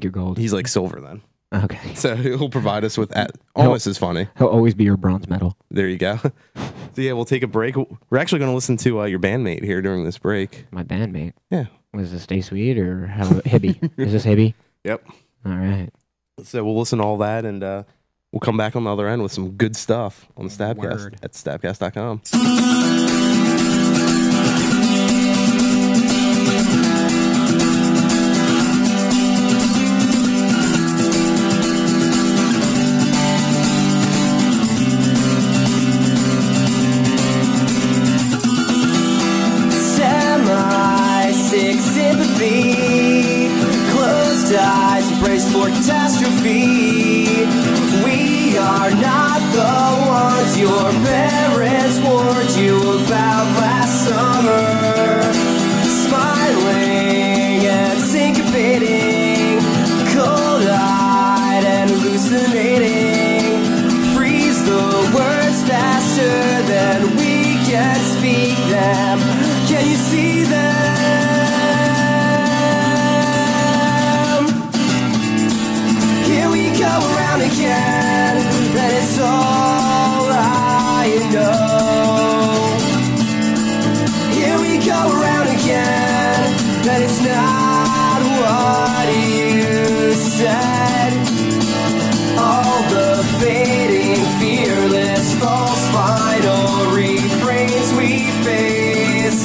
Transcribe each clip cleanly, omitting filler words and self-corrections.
You're gold. He's like silver then. Okay. So he'll provide us with almost as funny. He'll always be your bronze medal. There you go. So yeah, we'll take a break. We're actually going to listen to your bandmate here during this break. My bandmate? Yeah. Was this Stay Sweet or Hibby? Is this Hibby? Yep. All right. So we'll listen to all that, and we'll come back on the other end with some good stuff on the Stabcast at stabcast.com. Semi-sick sympathy, closed eyes, braced for catastrophe. We are not the ones your parents warned you about last summer. Smiling and syncopating, cold-eyed and hallucinating. Freeze the words faster than we can speak them. Can you see them? Here we go around again, that is all I know. Here we go around again, that is not what you said. All the fading, fearless, false final refrains we face.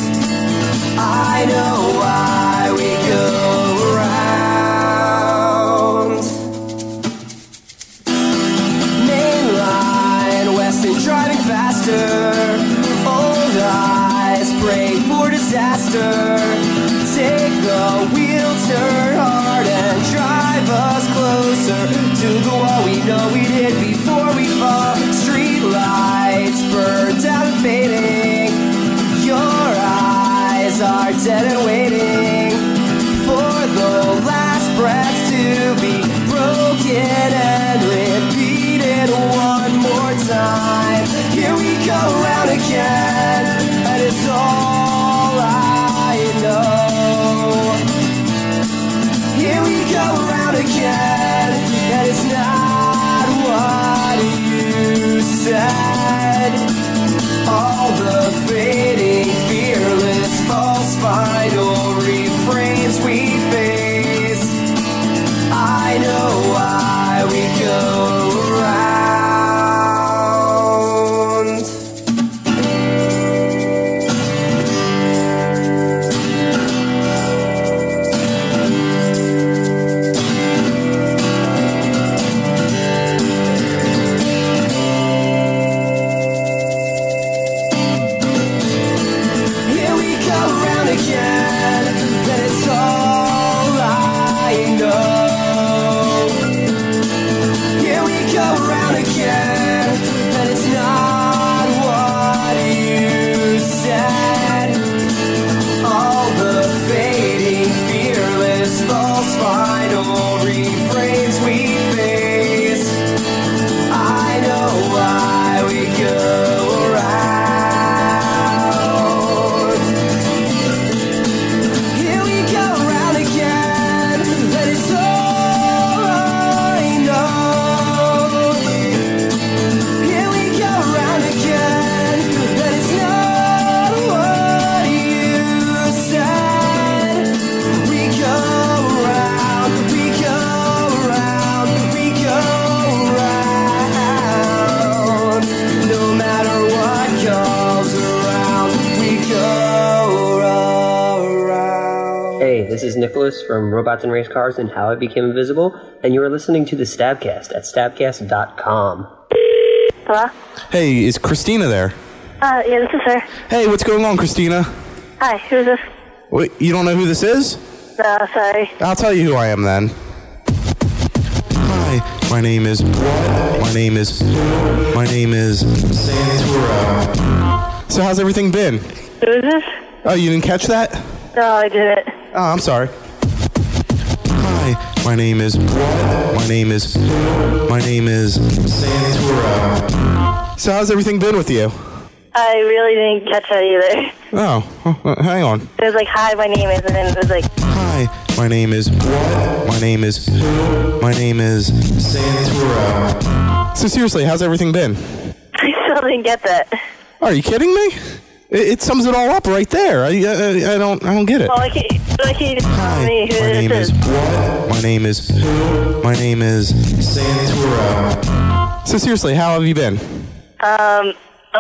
I know why we go around. Mainline, west and driving faster. Old eyes pray for disaster. Take the wheel, turn hard and drive us closer to the wall we know we did before we fall. Street lights burned out and fading. Your eyes are dead and waiting for the last breath to be broken and repeated one more time. Here we go around again, and it's all I know. Here we go around again, and it's not what you said. All the fading, fearless, false final refrains we face. I know why we go around. Here we go around again, that it's all I know. Here we go around again, that it's not what you said. All the fading, fearless, false final refrains we face. I know why we go around. Here we go around again, that is all I know. Here we go around again, that is not what you said. We go around, we go around, we go around. No matter what comes around, we go around. Hey, this is Nicholas from Robots and Race Cars and How I Became Invisible, and you are listening to the Stabcast at stabcast.com. Hello? Hey, is Christina there? Yeah, this is her. Hey, what's going on, Christina? Hi, who's this? Wait, you don't know who this is? No, sorry. I'll tell you who I am then. Hi, my name is Santoro. So how's everything been? Who is this? Oh, you didn't catch that? No, I didn't. Oh, I'm sorry. Hi, my name is Santoro. So how's everything been with you? I really didn't catch that either. Oh, hang on. It was like, hi, my name is, and then it was like... Hi, My name is what? My name is who? My name is Santoro. So seriously, how's everything been? I still didn't get that. Are you kidding me? It sums it all up right there. I don't get it. Well, I can't just tell me who My name this is what? My name is who? My name is Santoro. So seriously, how have you been? I'm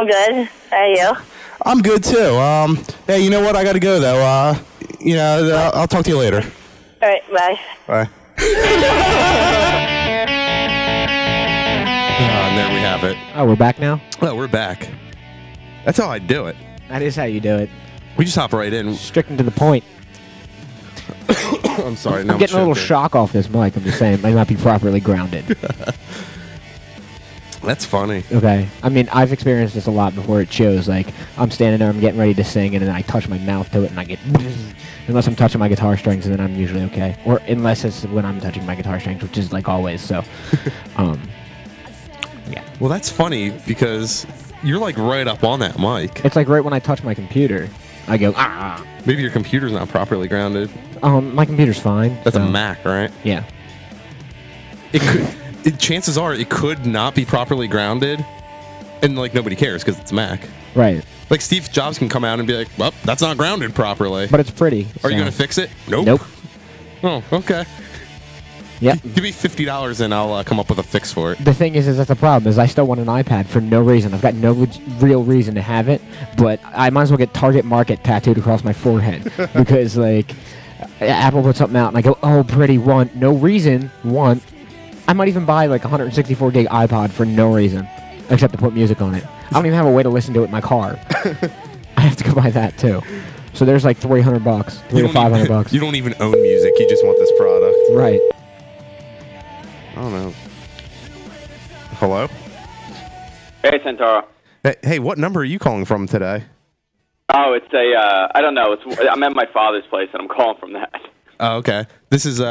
good. How are you? I'm good too. Hey, you know what? I gotta go though. I'll talk to you later. All right, bye. Bye. And there we have it. Oh, we're back now? Well, we're back. That's how I do it. That is how you do it. We just hop right in. Strict and to the point. I'm sorry. No, I'm getting a little shock off this mic. I'm just saying, it might not be properly grounded. That's funny. Okay. I mean, I've experienced this a lot before it shows. Like, I'm standing there, I'm getting ready to sing, and then I touch my mouth to it, and I get... Unless I'm touching my guitar strings, and then I'm usually okay. Or unless it's when I'm touching my guitar strings, which is, like, always. So, yeah. Well, that's funny, because you're, like, right up on that mic. It's like right when I touch my computer, I go, ah. Maybe your computer's not properly grounded. My computer's fine. That's so. a Mac, right? Yeah. It could... chances are it could not be properly grounded, and like nobody cares because it's Mac. Right. Like Steve Jobs can come out and be like, "Well, that's not grounded properly." But it's pretty. Are you gonna fix it? Nope. Nope. Oh, okay. Yeah. Give me $50 and I'll come up with a fix for it. The thing is that's the problem. Is I still want an iPad for no reason. I've got no real reason to have it, but I might as well get Target Market tattooed across my forehead because like Apple puts something out and I go, "Oh, pretty, want." No reason, want. I might even buy like a 164 gig iPod for no reason, except to put music on it. I don't even have a way to listen to it in my car. I have to go buy that too. So there's like $300, $300 to $500. You don't even own music. You just want this product. Right. I don't know. Hello? Hey, Santoro. Hey, what number are you calling from today? Oh, it's I don't know. I'm at my father's place, and I'm calling from that. Oh, okay. This is,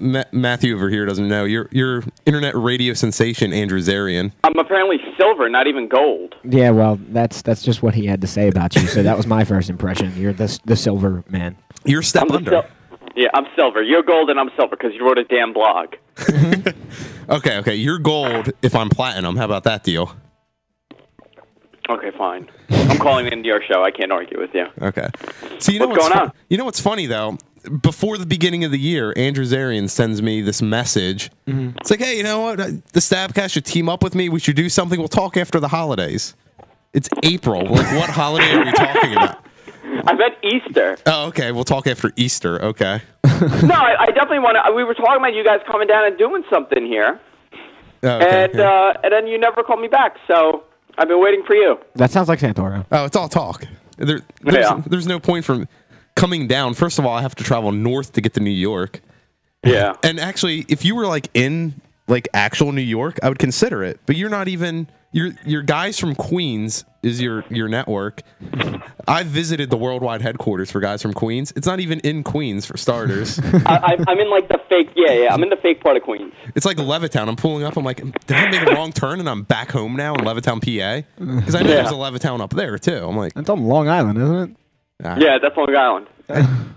Matthew over here doesn't know. You're internet radio sensation, Andrew Zarian. I'm apparently silver, not even gold. Yeah, well, that's just what he had to say about you. So that was my first impression. You're the silver man. You're a step under. Yeah, I'm silver. You're gold, and I'm silver because you wrote a damn blog. Okay. You're gold if I'm platinum. How about that deal? Okay, fine. I'm calling into your show. I can't argue with you. Okay. So you know what's going on? You know what's funny though? Before the beginning of the year, Andrew Zarian sends me this message. Mm-hmm. It's like, hey, you know what? The Stabcast should team up with me. We should do something. We'll talk after the holidays. It's April. Like, what holiday are we talking about? I meant Easter. Oh, okay. We'll talk after Easter. Okay. No, I definitely want to. We were talking about you guys coming down and doing something here. Okay, and then you never called me back, so I've been waiting for you. That sounds like Santoro. Oh, it's all talk. There's no point from coming down. First of all, I have to travel north to get to New York. Yeah. And actually, if you were like in like actual New York, I would consider it. But you're not even. Your guys from Queens is your network. I've visited the worldwide headquarters for guys from Queens. It's not even in Queens for starters. I'm in like the fake. Yeah. I'm in the fake part of Queens. It's like Levittown. I'm pulling up. I'm like, did I make a wrong turn? And I'm back home now in Levittown, PA. Because I know there's a Levittown up there too. I'm like, that's on Long Island, isn't it? Yeah, that's Long Island.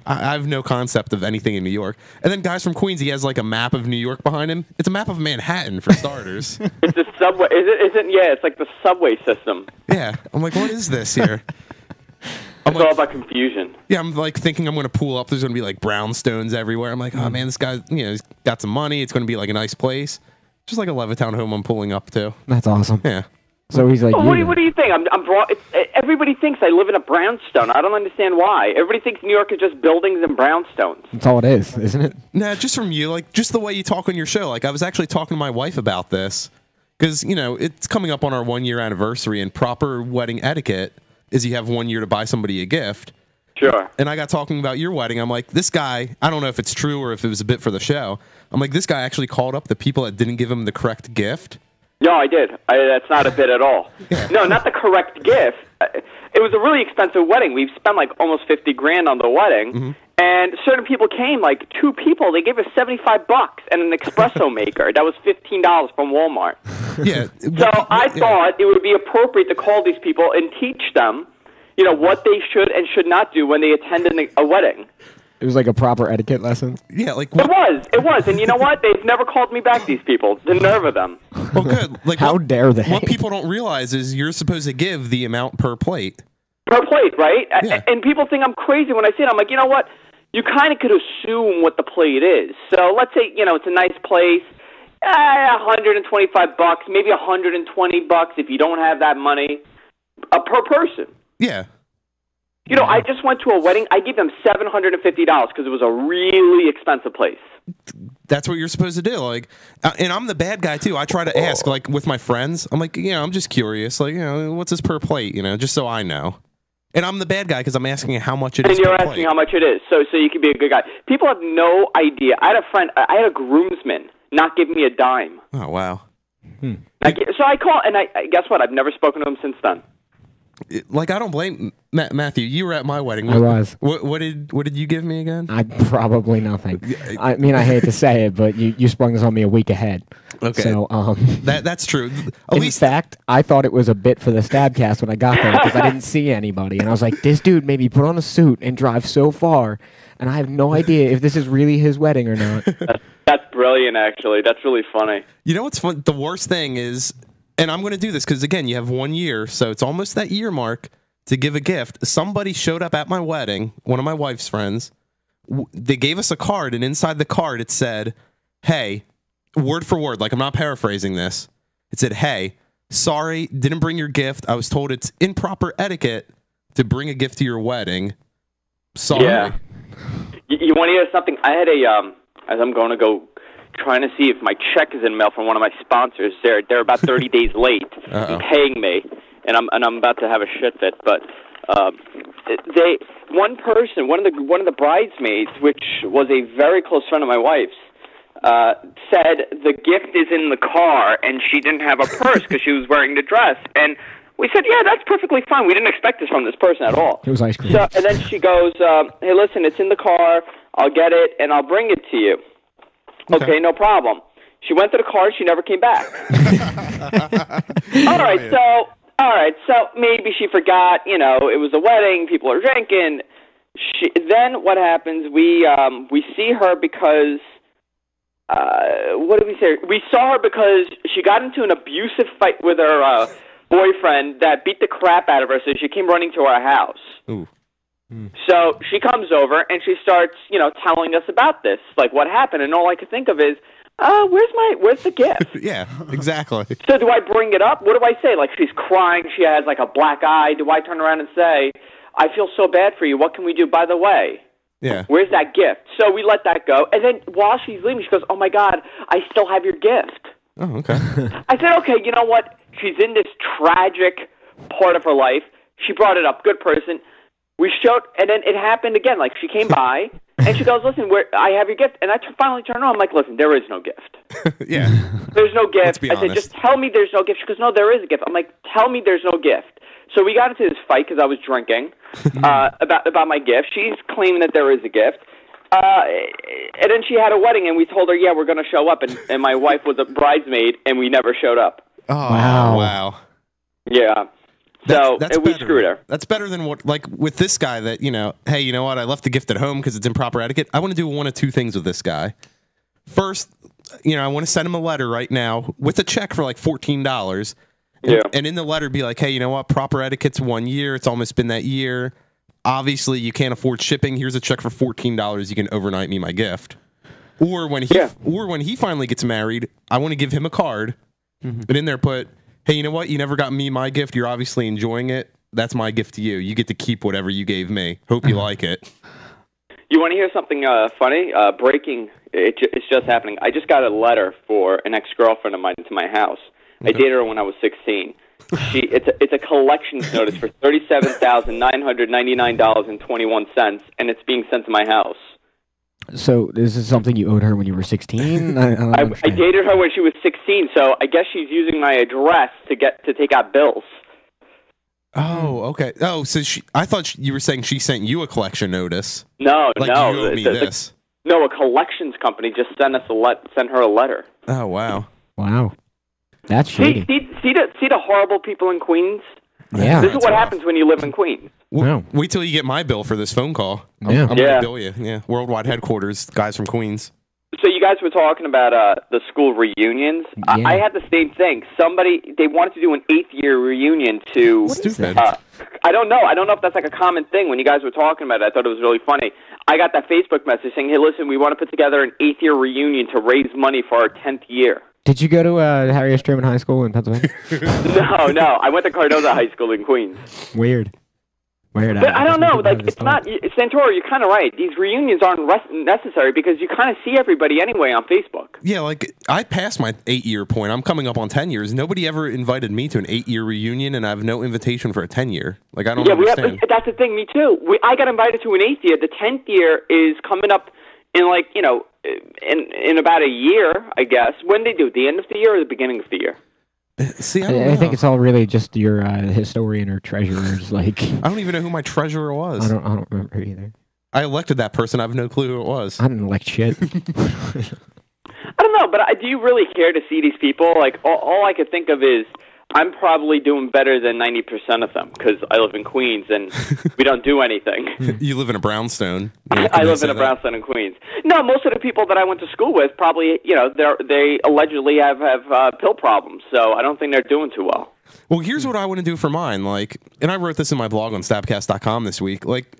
I have no concept of anything in New York. And then guys from Queens, he has like a map of New York behind him. It's a map of Manhattan for starters. It's a subway. Yeah, it's like the subway system. Yeah. I'm like, what is this here? It's all about confusion. Yeah, I'm like thinking I'm going to pull up. There's going to be like brownstones everywhere. I'm like, oh man, this guy, he's got some money. It's going to be like a nice place. Just like a Levittown home I'm pulling up to. That's awesome. Yeah. So he's like, what do you think? Everybody thinks I live in a brownstone. I don't understand why. Everybody thinks New York is just buildings and brownstones. That's all it is, isn't it? Nah, just from you, like just the way you talk on your show. Like I was actually talking to my wife about this because it's coming up on our 1 year anniversary, and proper wedding etiquette is you have 1 year to buy somebody a gift. Sure. And I got talking about your wedding. I'm like, this guy, I don't know if it's true or if it was a bit for the show. I'm like, this guy actually called up the people that didn't give him the correct gift. No, I did. That's not a bit at all. Yeah. No, not the correct gift. It was a really expensive wedding. We've spent like almost $50,000 on the wedding, and certain people came. Like 2 people, they gave us $75 and an espresso maker. That was $15 from Walmart. Yeah. So I thought it would be appropriate to call these people and teach them, what they should and should not do when they attend a wedding. It was like a proper etiquette lesson. Yeah, like It was, and you know what? They've never called me back. These people, the nerve of them. well, good. Like, How dare they? What people don't realize is you're supposed to give the amount per plate. Per plate, right? Yeah. And people think I'm crazy when I say it. I'm like, you know what? You kind of could assume what the plate is. So let's say, it's a nice place. $125, maybe $120 if you don't have that money per person. Yeah. I just went to a wedding. I gave them $750 because it was a really expensive place. That's what you're supposed to do. Like, and I'm the bad guy too. I try to ask, like, with my friends. I'm like, I'm just curious. Like, what's this per plate? Just so I know. And I'm the bad guy because I'm asking how much it is. And you're per asking plate. how much it is, so you can be a good guy. People have no idea. I had a groomsman not give me a dime. Oh wow. So I call, and I guess what? I've never spoken to him since then. Like, I don't blame Matthew. You were at my wedding. I was. What did you give me again? I probably nothing. I mean, I hate to say it, but you sprung this on me a week ahead. Okay. So that's true. In fact, I thought it was a bit for the Stabcast when I got there because I didn't see anybody, and I was like, "This dude made me put on a suit and drive so far, and I have no idea if this is really his wedding or not." That's brilliant, actually. That's really funny. You know what's fun? The worst thing is, and I'm going to do this because, again, you have 1 year, so it's almost that year mark to give a gift. Somebody showed up at my wedding, one of my wife's friends. They gave us a card, and inside the card it said, "Hey," word for word, like I'm not paraphrasing this. It said, "Hey, sorry, didn't bring your gift. I was told it's improper etiquette to bring a gift to your wedding. Sorry." Yeah. You want to hear something? I had as I'm going to go trying to see if my check is in the mail from one of my sponsors. They're about 30 days late in paying me, and I'm about to have a shit fit. But one of the bridesmaids, which was a very close friend of my wife's, said the gift is in the car, and she didn't have a purse because she was wearing the dress. And we said, yeah, that's perfectly fine. We didn't expect this from this person at all. It was ice cream. So, and then she goes, hey, listen, it's in the car. I'll get it, and I'll bring it to you. Okay, no problem. She went to the car. She never came back. All right, so maybe she forgot, it was a wedding. People are drinking. Then what happens, we see her because, what did we say? We saw her because she got into an abusive fight with her boyfriend that beat the crap out of her, so she came running to our house. Ooh. So she comes over and she starts, telling us about this, like what happened, and all I could think of is, where's the gift? Yeah, exactly. So do I bring it up? What do I say? Like she's crying, she has like a black eye. Do I turn around and say, I feel so bad for you. What can we do? By the way, yeah, where's that gift? So we let that go, and then while she's leaving, she goes, oh my God, I still have your gift. Oh, okay. I said, okay, you know what? She's in this tragic part of her life. She brought it up. Good person. We showed, and then it happened again. Like, she came by, and she goes, listen, I have your gift. And I finally turned around. I'm like, listen, there is no gift. Yeah. There's no gift. Let's be I said, honest. just tell me there's no gift. She goes, no, there is a gift. I'm like, tell me there's no gift. So we got into this fight because I was drinking about my gift. She's claiming that there is a gift. And then she had a wedding, and we told her, yeah, we're going to show up. And my wife was a bridesmaid, and we never showed up. Oh, wow. Yeah. So we screwed her. That's better than what, like with this guy that, hey, you know what? I left the gift at home because it's improper etiquette. I want to do one of two things with this guy. First, I want to send him a letter right now with a check for like $14. And in the letter be like, hey, you know what? Proper etiquette's 1 year. It's almost been that year. Obviously, you can't afford shipping. Here's a check for $14. You can overnight me my gift. Or when he finally gets married, I want to give him a card. But in there put, hey, you know what? You never got me my gift. You're obviously enjoying it. That's my gift to you. You get to keep whatever you gave me. Hope you like it. You want to hear something funny? Breaking. It's just happening. I just got a letter for an ex-girlfriend of mine to my house. I dated her when I was 16. It's a collections notice for $37,999.21, and it's being sent to my house. So this is something you owed her when you were 16? I dated her when she was 16, so I guess she's using my address to take out bills. Oh, okay. Oh, so I thought you were saying she sent you a collection notice. No, like no. You owe me this. No, a collections company just sent her a letter. Oh, wow. Wow. That's shady. See the horrible people in Queens? Yeah. This is what happens when you live in Queens. No. Wait till you get my bill for this phone call. Yeah. I'm gonna bill you. Yeah, worldwide headquarters, guys from Queens. So you guys were talking about the school reunions. Yeah. I had the same thing. They wanted to do an 8th year reunion to. What is that? I don't know. I don't know if that's like a common thing. When you guys were talking about it, I thought it was really funny. I got that Facebook message saying, "Hey, listen, we want to put together an 8th year reunion to raise money for our 10th year." Did you go to Harry S. Truman High School in Pennsylvania? No. I went to Cardozo High School in Queens. Weird. But I don't know. Like, it's not Santoro. You're kind of right. These reunions aren't necessary because you kind of see everybody anyway on Facebook. Yeah, like I passed my 8-year point. I'm coming up on 10 years. Nobody ever invited me to an 8-year reunion, and I have no invitation for a 10-year. Like I don't understand. That's the thing. Me too. I got invited to an 8th year. The 10th year is coming up in in about a year, I guess. When they do it, the end of the year or the beginning of the year? See, I think it's all really just your historian or treasurer's like. I don't even know who my treasurer was. I don't remember either. I elected that person. I have no clue who it was. I didn't elect shit. I don't know, but do you really care to see these people? Like, all I could think of is I'm probably doing better than 90% of them because I live in Queens and we don't do anything. You live in a brownstone. I live in a brownstone in Queens. No, most of the people that I went to school with probably, they allegedly have pill problems, so I don't think they're doing too well. Well, here's what I want to do for mine. Like, and I wrote this in my blog on stabcast.com this week. Like,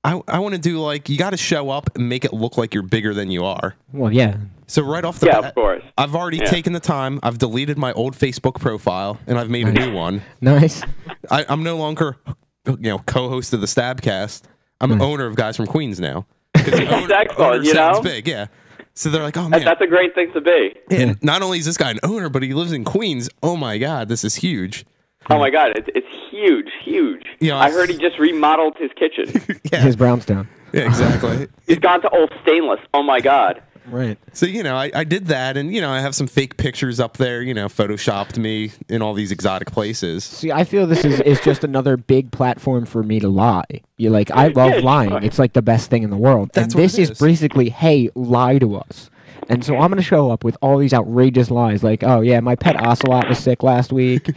I want to do, like, you got to show up and make it look like you're bigger than you are. Well, yeah. So right off the bat, of course. I've already taken the time. I've deleted my old Facebook profile, and I've made a new one. Nice. I'm no longer, co-host of the Stabcast. I'm owner of Guys from Queens now. That's excellent, sounds big, yeah. So they're like, oh, man. That's a great thing to be. And not only is this guy an owner, but he lives in Queens. Oh, my God, this is huge. Oh, my God, it's huge, huge. I heard he just remodeled his kitchen. Yeah. His brownstone. Yeah, exactly. He's gone to old stainless. Oh, my God. Right. So, I did that, and, I have some fake pictures up there, photoshopped me in all these exotic places. See, I feel this is just another big platform for me to lie. You're like, I love lying. It's like the best thing in the world. That's and this what it is basically, hey, lie to us. And so I'm going to show up with all these outrageous lies, like, oh, yeah, my pet ocelot was sick last week.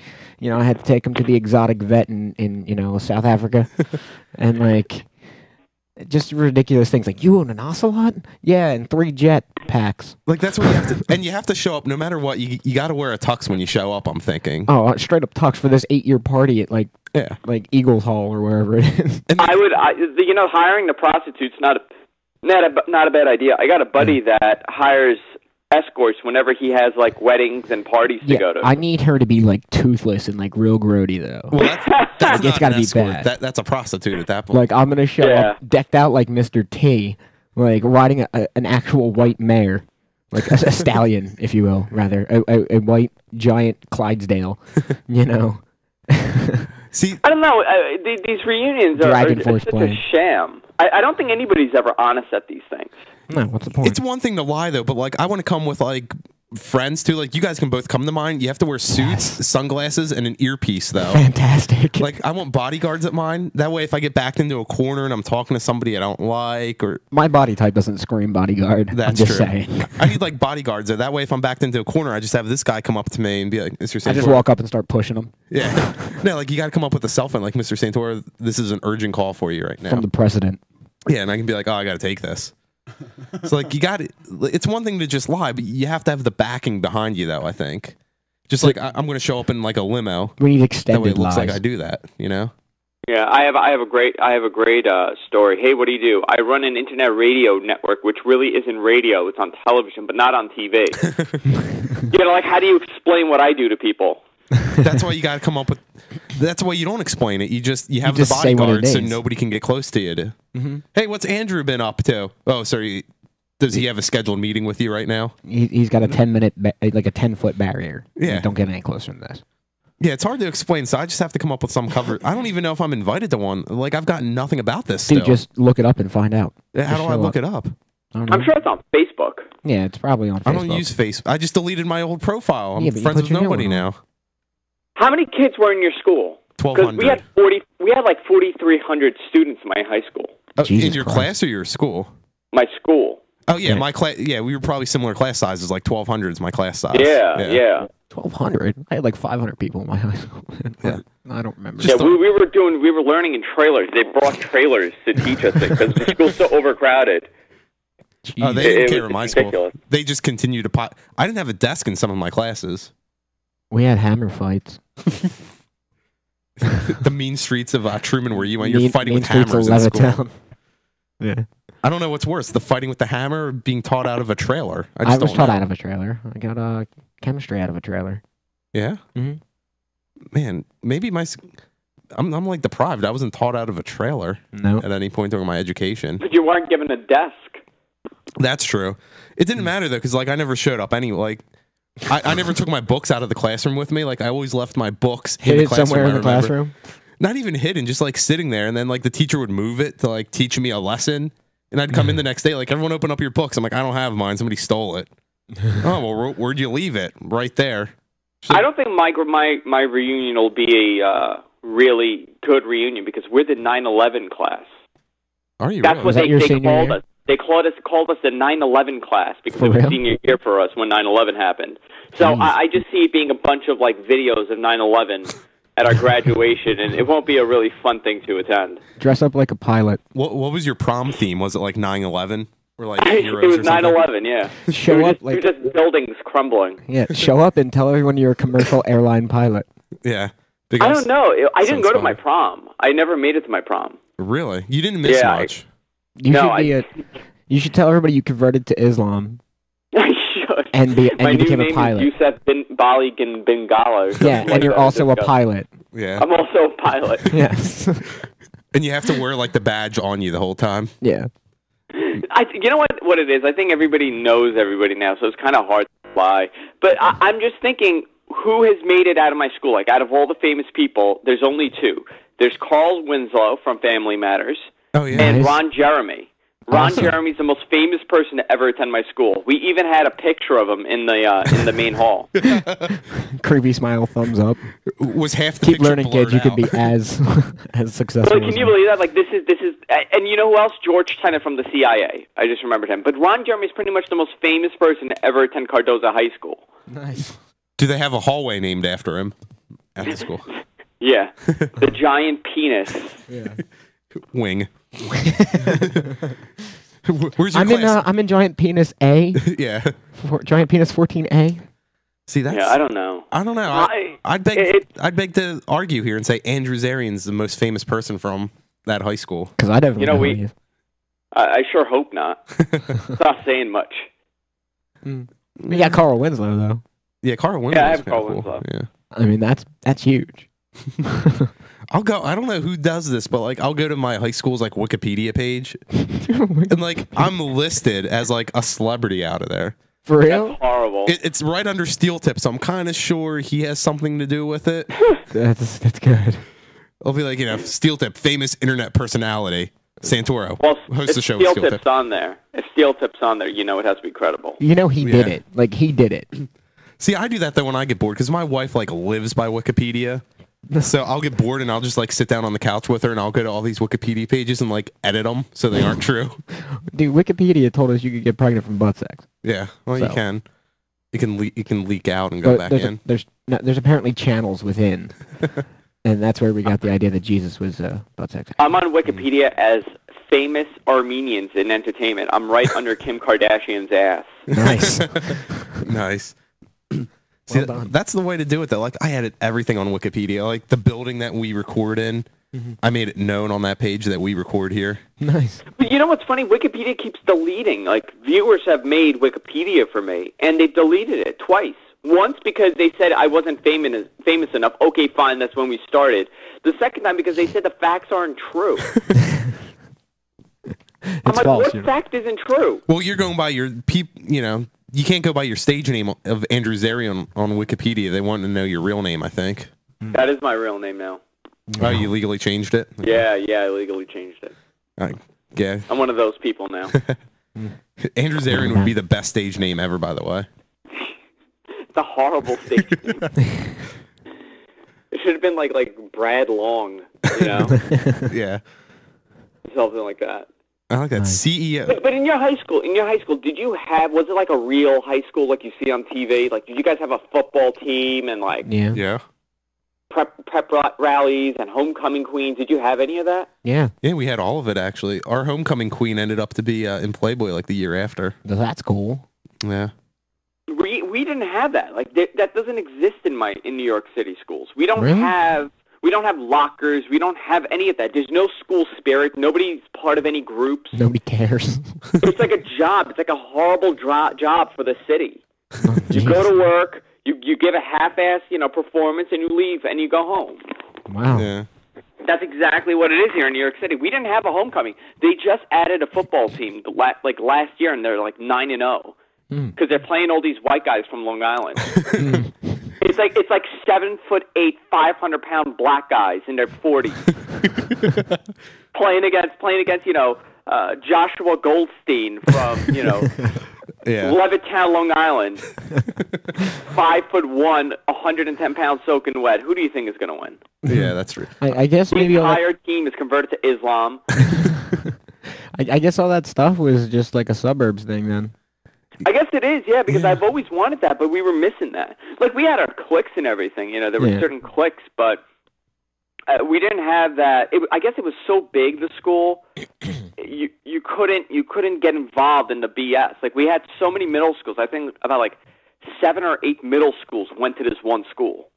I had to take him to the exotic vet in South Africa. And, like, just ridiculous things. Like, you own an ocelot? Yeah, and 3 jet packs. Like, that's what you have to... And you have to show up no matter what. You got to wear a tux when you show up, I'm thinking. Oh, straight up tux for this 8-year party at, like Eagles Hall or wherever it is. Hiring the prostitute's not a bad idea. I got a buddy that hires escorts whenever he has like weddings and parties to go to. I need her to be like toothless and like real grody though. Well, that's it's got to be escort. bad. That's a prostitute at that point. Like I'm gonna show up decked out like Mr. T, like riding an actual white mare, like a stallion, if you will, rather a white giant Clydesdale, See, I don't know. These reunions are such a sham. I don't think anybody's ever honest at these things. No, what's the point? It's one thing to lie, though, but, like, I want to come with, like, friends, too. Like, you guys can both come to mine. You have to wear suits, sunglasses, and an earpiece, though. Fantastic. Like, I want bodyguards at mine. That way, if I get backed into a corner and I'm talking to somebody I don't like, or... My body type doesn't scream bodyguard. That's I'm just true. saying. I need, like, bodyguards there. That way, if I'm backed into a corner, I just have this guy come up to me and be like, Mr. Santoro. I just walk up and start pushing him. Yeah. No, like, you got to come up with a cell phone. Like, Mr. Santoro, this is an urgent call for you right now. From the president. Yeah, and I can be like, oh, I got to take this. So, like, you got it. It's one thing to just lie, but you have to have the backing behind you, though, I think. Just like, I'm going to show up in, like, a limo. We need extended that way it looks lies. like I do that, Yeah, I have a great story. Hey, what do you do? I run an internet radio network, which really isn't radio. It's on television, but not on TV. How do you explain what I do to people? That's why you got to come up with... That's why you don't explain it. You have the bodyguards so nobody can get close to you. Hey, what's Andrew been up to? Oh, sorry. Does he have a scheduled meeting with you right now? He's got a 10-minute, like a 10-foot barrier. Yeah. Don't get any closer than this. Yeah, it's hard to explain, so I just have to come up with some cover. I don't even know if I'm invited to one. Like, I've got nothing about this Dude, still. just look it up and find out. How do I look it up? I'm sure it's on Facebook. Yeah, it's probably on Facebook. I don't use Facebook. I just deleted my old profile. I'm Yeah, but friends with nobody now. How many kids were in your school? 1,200. Because we had like 4,300 students in my high school. In your class or your school? My school. Oh yeah, my class. Yeah, we were probably similar class sizes, like 1,200 is my class size. Yeah. 1,200. I had like 500 people in my high school. Yeah. I don't remember. Yeah, we were learning in trailers. They brought trailers to teach us it because the school's so overcrowded. Oh, they didn't care in my school. They just continued to I didn't have a desk in some of my classes. We had hammer fights. The mean streets of Truman, where you're fighting with hammers in school. Yeah. I don't know what's worse, the fighting with the hammer or being taught out of a trailer. I was taught out of a trailer. I got chemistry out of a trailer. Yeah? Mm-hmm. Man, maybe I'm like deprived. I wasn't taught out of a trailer at any point during my education. But you weren't given a desk. That's true. It didn't matter though, because like I never showed up anyway. Like I never took my books out of the classroom with me. Like I always left my books hidden somewhere in the classroom. Not even hidden, just like sitting there, and then like the teacher would move it to like teach me a lesson, and I'd come in the next day like, everyone open up your books. I'm like, I don't have mine. Somebody stole it. Oh well, where'd you leave it? Right there. I don't think my reunion will be a really good reunion because we're the 9/11 class. Are you? That's really? what they called us. They called us the 9/11 class because it was senior year for us when 9/11 happened. So I just see it being a bunch of like videos of 9/11 at our graduation, and it won't be a really fun thing to attend. Dress up like a pilot. What was your prom theme? Was it like 9/11 or like it was 9/11? Yeah. Show up like just buildings crumbling. Yeah. Show up and tell everyone you're a commercial airline pilot. Yeah. I don't know. I didn't go to my prom. I never made it to my prom. Really? You didn't miss much. You should tell everybody you converted to Islam. I should. And you became a pilot. Is Yusuf bin Balik and Bengala. Yeah, and you're also a pilot. Yeah. I'm also a pilot. Yes. And you have to wear like the badge on you the whole time. Yeah. You know what it is? I think everybody knows everybody now, so it's kind of hard to lie. But I'm just thinking, who has made it out of my school? Like, out of all the famous people, there's only two. There's Carl Winslow from Family Matters, and Ron Jeremy. Ron Jeremy's the most famous person to ever attend my school. We even had a picture of him in the main hall. Creepy smile, thumbs up. Was half the Keep picture learning, kids. You could be as successful. But can you believe that? Like this is, and you know who else? George Tenet from the CIA. I just remembered him. But Ron Jeremy's pretty much the most famous person to ever attend Cardozo High School. Nice. Do they have a hallway named after him at the school? Yeah, the giant penis. Yeah. Wing. Where's your class? I'm in Giant Penis A. Yeah. Giant Penis 14A. See, that's... Yeah, I don't know. I'd beg to argue here and say Andrew Zarian's the most famous person from that high school. Because I definitely know who he is. I sure hope not. It's not saying much. We got Carl Winslow, though. Yeah, Carl Winslow. Yeah, I have Carl Winslow. Yeah. I mean, that's huge. I'll go. I don't know who does this, but like, I'll go to my high school's like Wikipedia page, and like, I'm listed as like a celebrity out of there. For real? That's horrible. It's right under Steel Tip, so I'm kind of sure he has something to do with it. That's good. I'll be like, Steel Tip, famous internet personality, Santoro. Well, host the show. Steel Tip's on there. If Steel Tip's on there, it has to be credible. He did it. Like, he did it. See, I do that though when I get bored because my wife like lives by Wikipedia. So I'll get bored and I'll just like sit down on the couch with her and I'll go to all these Wikipedia pages and like edit them so they aren't true. Dude, Wikipedia told us you could get pregnant from butt sex. Yeah, well, you can. You can leak out and go back in. There's apparently channels within, and that's where we got the idea that Jesus was butt sex. I'm on Wikipedia as famous Armenians in entertainment. I'm right under Kim Kardashian's ass. Nice. Nice. See, that's the way to do it, though. Like, I edit everything on Wikipedia. Like, the building that we record in, I made it known on that page that we record here. Nice. But you know what's funny? Wikipedia keeps deleting. Like, viewers have made Wikipedia for me, and they've deleted it twice. Once because they said I wasn't famous enough. Okay, fine, that's when we started. The second time because they said the facts aren't true. I'm like, false, what fact isn't true? Well, you're going by your you can't go by your stage name of Andrew Zarian on Wikipedia. They want to know your real name, I think. That is my real name now. Oh, you legally changed it? Yeah, I legally changed it. Yeah. I'm one of those people now. Andrew Zarian would be the best stage name ever, by the way. It's a horrible stage name. It should have been like Brad Long, Yeah. something like that. I like that. Nice. CEO. But in your high school, did you have? Was it like a real high school like you see on TV? Like, did you guys have a football team and like Yeah. prep rallies and homecoming queens? Did you have any of that? Yeah. Yeah, we had all of it actually. Our homecoming queen ended up to be in Playboy like the year after. That's cool. Yeah. We didn't have that. Like that doesn't exist in New York City schools. We don't Really? have lockers. We don't have any of that. There's no school spirit. Nobody's part of any groups. Nobody cares. It's like a job. It's like a horrible job for the city. Oh, You jeez. go to work. You give a half-ass, performance, and you leave, and you go home. Wow. Yeah. That's exactly what it is here in New York City. We didn't have a homecoming. They just added a football team like last year, and they're like 9-0 because they're playing all these white guys from Long Island. It's like 7'8", 500-pound black guys in their 40s playing against Joshua Goldstein from Yeah. Levittown, Long Island. 5'1", 110 pounds soaking wet. Who do you think is going to win? Yeah, that's true. I guess The maybe all that, entire team is converted to Islam. I guess all that stuff was just like a suburbs thing then. I guess it is, yeah, because I've always wanted that, but we were missing that. Like, we had our cliques and everything, there were Yeah. certain cliques, but we didn't have that. I guess it was so big, the school, you couldn't get involved in the BS. Like, we had so many middle schools. I think about, 7 or 8 middle schools went to this one school.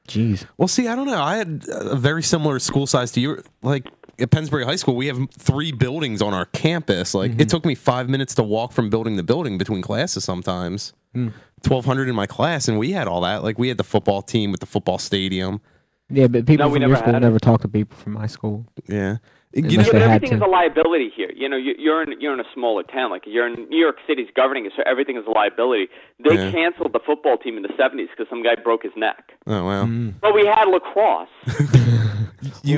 Jeez. Well, see, I don't know. I had a very similar school size to you. Like at Pennsbury High School, we have 3 buildings on our campus. Like it took me 5 minutes to walk from building to building between classes sometimes. 1,200 in my class, and we had all that. Like we had the football team with the football stadium. Yeah, but people No, we from your never school had it. never talk to people from my school. Yeah. Unless You know, they But had everything to. is a liability here. You're in a smaller town. Like you're in New York City's governing it, so everything is a liability. They Yeah. canceled the football team in the 70s because some guy broke his neck. oh, wow. But we had lacrosse.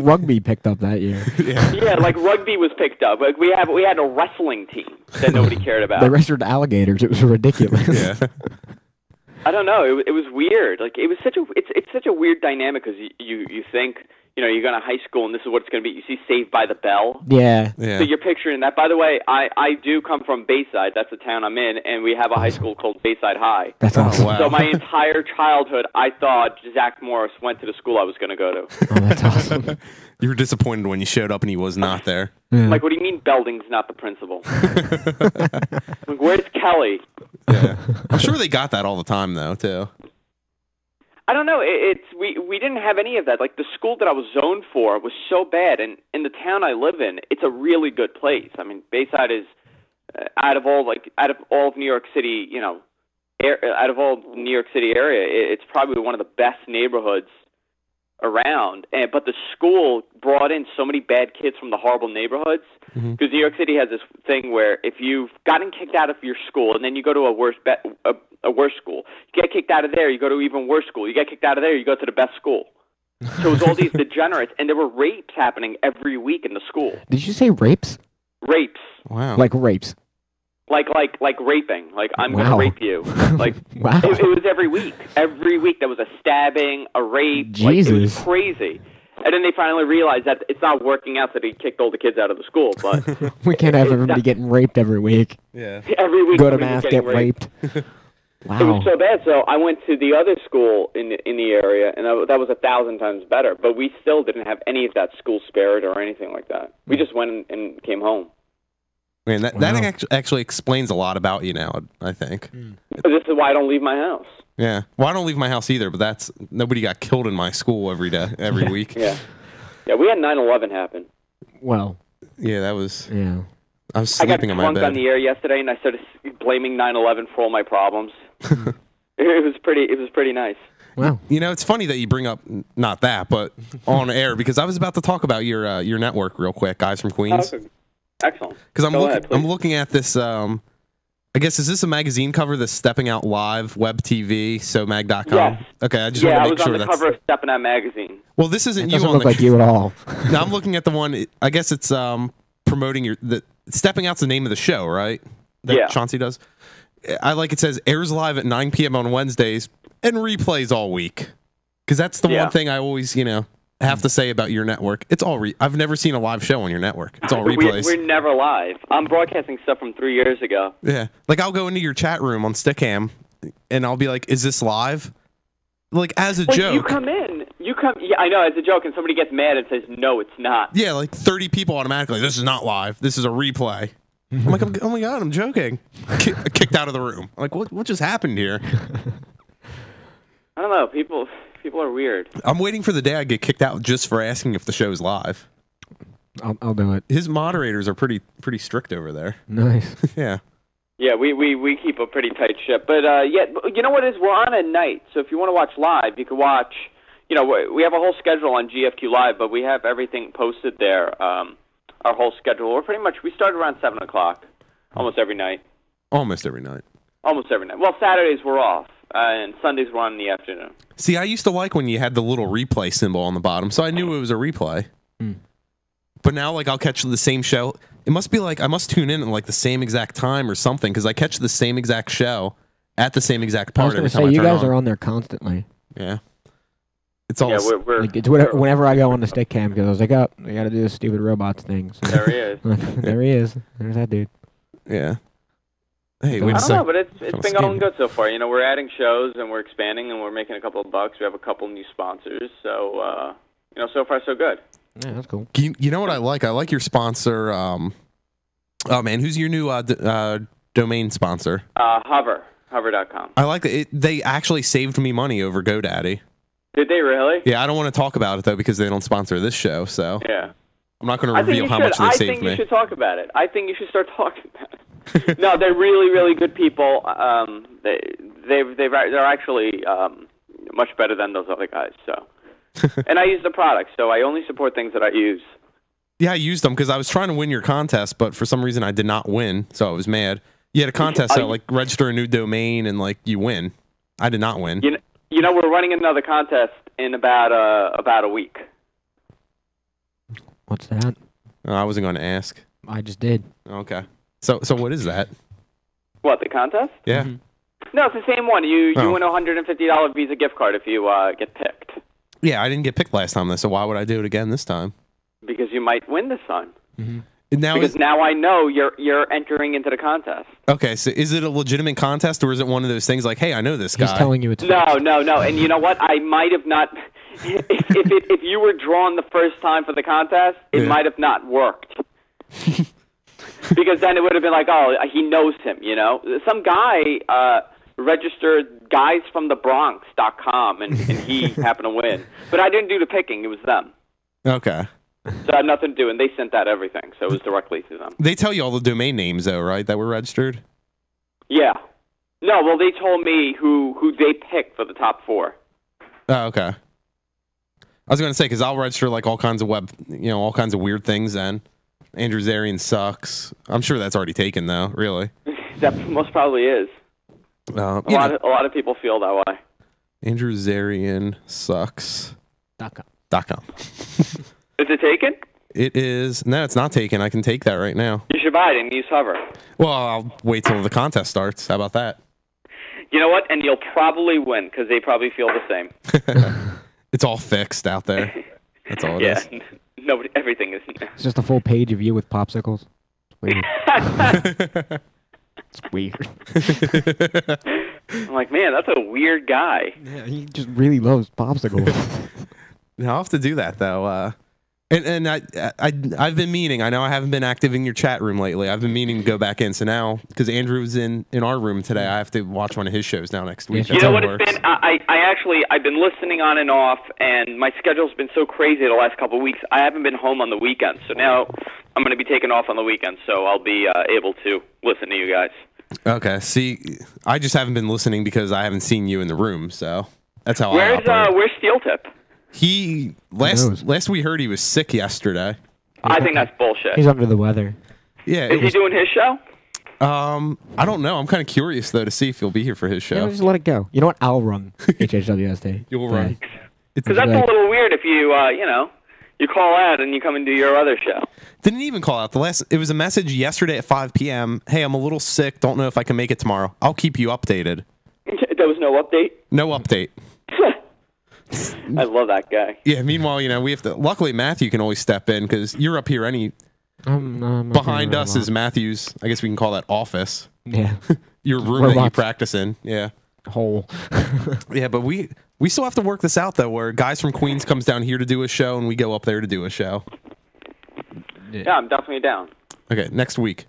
Rugby picked up that year. Yeah, like rugby was picked up. Like we had a wrestling team that nobody cared about. They wrestled alligators. It was ridiculous. Yeah. I don't know. It was weird. Like it was it's such a weird dynamic because you think you go to high school and this is what it's going to be. You see Saved by the Bell. Yeah. Yeah. So you're picturing that. By the way, I do come from Bayside. That's the town I'm in, and we have a high school called Bayside High. That's awesome. wow. So my entire childhood, I thought Zach Morris went to the school I was going to go to. Oh, that's awesome. You were disappointed when you showed up and he was not there. Yeah. Like, what do you mean Belding's not the principal? Like, where's Kelly? Yeah. I'm sure they got that all the time, though, too. I don't know. We didn't have any of that. Like the school that I was zoned for was so bad, and in the town I live in, it's a really good place. I mean, Bayside is out of all of New York City, out of all New York City area, it's probably one of the best neighborhoods around. But the school brought in so many bad kids from the horrible neighborhoods because New York City has this thing where if you've gotten kicked out of your school and then you go to a worse school, you get kicked out of there, you go to even worse school, you get kicked out of there, you go to the best school. So it was all these degenerates, and there were rapes happening every week in the school. Did you say rapes? Rapes. Wow. Like rapes? Like raping. Like, I'm going Wow. to rape you. Like, Wow. it was every week. Every week there was a stabbing, a rape. Like, it was Jesus. crazy. And then they finally realized that it's not working out, so they kicked all the kids out of the school. But We can't have everybody getting raped every week. Yeah. every week Go to somebody was math, getting get raped. It Wow. was so bad. So I went to the other school in the area, and that was 1,000 times better. But we still didn't have any of that school spirit or anything like that. We just went and came home. Man, that Wow. actually explains a lot about you now, I think. But this is why I don't leave my house. Yeah. Well, I don't leave my house either, but nobody got killed in my school every week. Yeah. Yeah, we had 9/11 happen. Well, Yeah, that was. yeah. I was I got sleeping in my drunk bed. on the air yesterday, and I started blaming 9/11 for all my problems. It was pretty nice. Wow. You know, it's funny that you bring up not that, but on air because I was about to talk about your network real quick, guys from Queens. Okay. Excellent. Because Go ahead, please. I'm looking at this. I guess is this a magazine cover? This Stepping Out Live Web TV, SoMag.com. Yes. Okay, I just Yeah, I want to was make on sure the that's. cover of Steppin' Out magazine. Well, this isn't It you doesn't on look the. like you at all. No, I'm looking at the one. I guess it's promoting Stepping Out's the name of the show, right? That Yeah. Chauncey does. I like it says airs live at 9 p.m. on Wednesdays and replays all week. Because that's the Yeah. one thing I always, have to say about your network. It's all I've never seen a live show on your network. It's all replays. We're never live. I'm broadcasting stuff from 3 years ago. Yeah. Like, I'll go into your chat room on Stickam, and I'll be like, is this live? Like, as a joke. You come in. Yeah, I know, as a joke, and somebody gets mad and says, no, it's not. Yeah, like 30 people automatically, this is not live. This is a replay. I'm like, oh my God, I'm joking. Kicked out of the room. I'm like, what just happened here? I don't know. People are weird. I'm waiting for the day I get kicked out just for asking if the show's live. I'll do it. His moderators are pretty strict over there. Nice. Yeah. Yeah, we keep a pretty tight ship. But, yeah, you know what is? We're on at night, so if you want to watch live, you can watch, you know, we have a whole schedule on GFQ Live, but we have everything posted there, our whole schedule. We start around 7 o'clock, almost every night. Almost every night. Almost every night. Well, Saturdays we're off, and Sundays we're on in the afternoon. See, I used to like when you had the little replay symbol on the bottom, so I knew it was a replay. But now, like, I'll catch the same show. It must be like I must tune in at like the same exact time or something, because I catch the same exact show at the same exact part every time I turn you guys on. Are on there constantly. Yeah. It's all. Yeah, we're like, it's whenever I go on the stick cam, because I was like, oh, I got to do this stupid robots thing. So. there he is. There he is. There's that dude. Yeah. Hey, I don't know, but it's been going good so far. You know, we're adding shows and we're expanding and we're making a couple of bucks. We have a couple new sponsors, so you know, so far so good. Yeah, that's cool. You know what I like? I like your sponsor. Oh man, who's your new domain sponsor? Hover.com. I like it. They actually saved me money over GoDaddy. Did they really? Yeah, I don't want to talk about it though because they don't sponsor this show. So yeah, I'm not going to reveal how much they saved me. I think you should talk about it. I think you should start talking about it. No, they're really, really good people. They're actually much better than those other guys. So, and I use the product, so I only support things that I use. Yeah, I used them because I was trying to win your contest, but for some reason I did not win, so I was mad. You had a contest that like register a new domain and like you win. I did not win. You know, we're running another contest in about a week. What's that? I wasn't going to ask. I just did. Okay. So what is that? What, the contest? Yeah. No, it's the same one. You win a $150 Visa gift card if you get picked. Yeah, I didn't get picked last time, though, so why would I do it again this time? Because you might win this time. Now now I know you're entering into the contest. Okay, so is it a legitimate contest, or is it one of those things like, hey, I know this guy? He's telling you it's No. And you know what? I might have not... if you were drawn the first time for the contest, it might have not worked. Because then it would have been like, oh, he knows him, you know? Some guy registered guysfromthebronx.com, and he happened to win. But I didn't do the picking. It was them. Okay. So I had nothing to do, and they sent out everything, so it was directly to them. They tell you all the domain names, though, right, that were registered? Yeah. No, well, they told me who they picked for the top 4. Oh, okay. I was going to say, because I'll register, like, all kinds of all kinds of weird things then. Andrew Zarian sucks. I'm sure that's already taken, though, really. That most probably is. A lot of people feel that way. Andrew Zarian sucks. .com. Is it taken? It is. No, it's not taken. I can take that right now. You should buy it and use Hover. Well, I'll wait till the contest starts. How about that? You know what? And you'll probably win because they probably feel the same. It's all fixed out there. That's all it is. Nobody. Everything is. It's just a full page of you with popsicles. It's weird. It's weird. I'm like, man, that's a weird guy. Yeah, he just really loves popsicles. I'll have to do that though. And I've been meaning. I know I haven't been active in your chat room lately. I've been meaning to go back in. So now, because Andrew's in our room today, I have to watch one of his shows now next week. You know what it's been? I've been listening on and off, and my schedule's been so crazy the last couple of weeks. I haven't been home on the weekends, so now I'm going to be taking off on the weekends, so I'll be able to listen to you guys. Okay. See, I just haven't been listening because I haven't seen you in the room. So that's how I operate. Where's Steel Tip? He last we heard he was sick yesterday. I think that's bullshit. He's under the weather. Yeah. Is he doing his show? I don't know. I'm kind of curious though to see if he'll be here for his show. Yeah, just let it go. You know what? I'll run HHWSD. You'll run. Because that's a little weird if you you call out and you come and do your other show. Didn't even call out. It was a message yesterday at 5 p.m. Hey, I'm a little sick. Don't know if I can make it tomorrow. I'll keep you updated. There was no update? No update. I love that guy. Yeah. Meanwhile, we have to. Luckily, Matthew can always step in because you're up here. Behind us is Matthew's. I guess we can call that office. Yeah. Your room that you practice in. Yeah. Hole. Yeah, but we still have to work this out though. Where guys from Queens comes down here to do a show, and we go up there to do a show. Yeah, I'm definitely down. Okay, next week.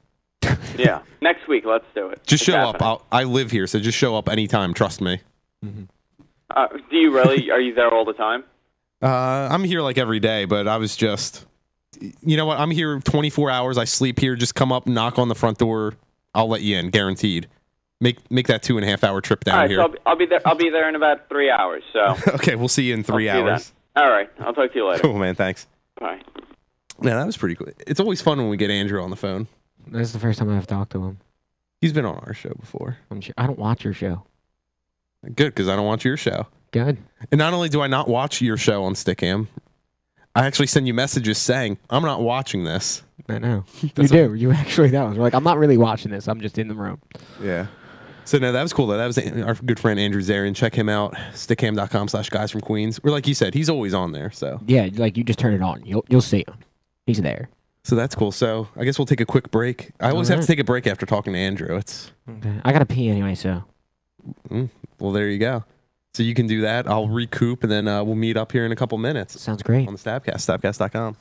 Yeah, next week. Let's do it. Just show up. I live here, so just show up anytime. Trust me. Do you really? Are you there all the time? I'm here like every day, but I was just, you know what? I'm here 24 hours. I sleep here. Just come up, knock on the front door. I'll let you in, guaranteed. Make that 2.5 hour trip down here. So I'll be there. I'll be there in about 3 hours. So okay, we'll see you in 3 hours. All right, I'll talk to you later. Cool, man. Thanks. Bye. Yeah, that was pretty cool. It's always fun when we get Andrew on the phone. This is the first time I've talked to him. He's been on our show before. I don't watch your show. Good, because I don't watch your show. Good. And not only do I not watch your show on Stickam, I actually send you messages saying, I'm not watching this. I know. You do. You actually know. You're like, I'm not really watching this. I'm just in the room. Yeah. So, no, that was cool, though. That was our good friend Andrew Zarian. Check him out, stickam.com/guys from Queens. Or like you said, he's always on there. So yeah, like you just turn it on. You'll see him. He's there. So that's cool. So I guess we'll take a quick break. I always have to take a break after talking to Andrew. It's okay. I got to pee anyway, so. Well, there you go. So you can do that. I'll recoup, and then we'll meet up here in a couple minutes. Sounds great. On the Stabcast, stabcast.com.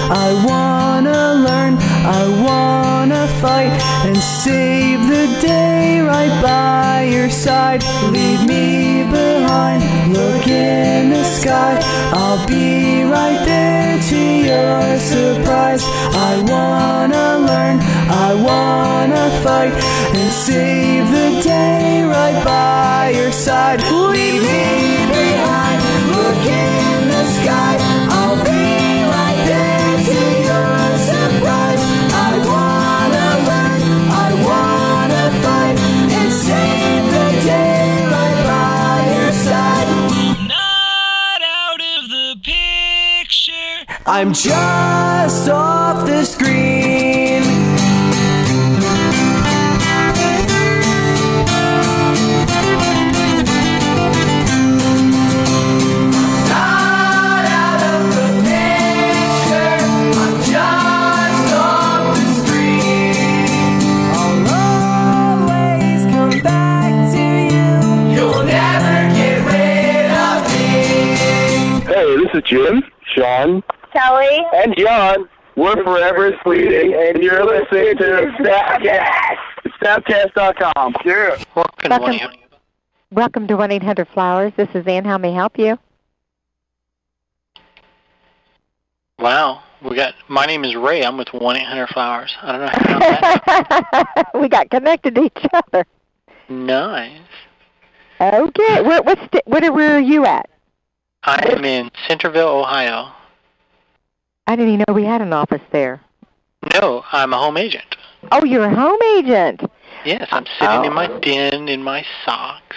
I wanna learn, I wanna fight and save the day right by your side. Leave me behind, look in the sky. I'll be right there to your surprise. I wanna learn, I wanna fight and save the day right by your side. Leave me behind, look in the sky. I'll be right there to your surprise. I wanna learn, I wanna fight and save the day right by your side. Not out of the picture. I'm just off the screen. Jim, Sean, Kelly. and John. We're Forever Fleeting, and you're listening to Snapcast. Snapcast.com. Yeah. Welcome to 1-800-Flowers. This is Ann. How may I help you? Wow. My name is Ray. I'm with 1-800-Flowers. I don't know how that We got connected to each other. Nice. Okay. Where are you at? I am in Centerville, Ohio. I didn't even know we had an office there. No, I'm a home agent. Oh, you're a home agent. Yes, I'm sitting in my den in my socks.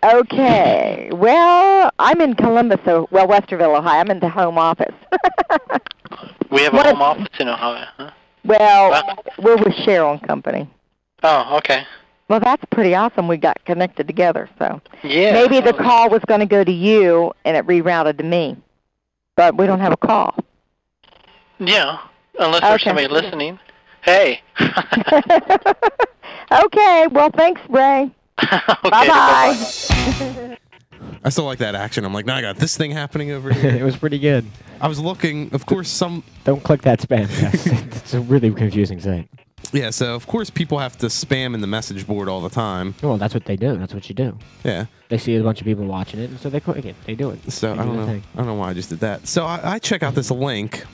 Okay. Well, I'm in Columbus, Westerville, Ohio. I'm in the home office. We have a home office in Ohio, huh? Well, we're with Cheryl and Company. Oh, okay. Well, that's pretty awesome. We got connected together, so. Yeah. Maybe the call was going to go to you, and it rerouted to me. But we don't have a call. Yeah, unless there's somebody listening. Hey. Okay, well, thanks, Ray. Bye-bye. I still like that action. I'm like, now I got this thing happening over here. It was pretty good. I was looking, of course, Don't click that spam test. It's a really confusing site. Yeah, so of course people have to spam in the message board all the time. Well, that's what they do. That's what you do. Yeah. They see a bunch of people watching it, and so they click it. They do it. So They I do don't their know. thing. I don't know why I just did that. So I check out this link,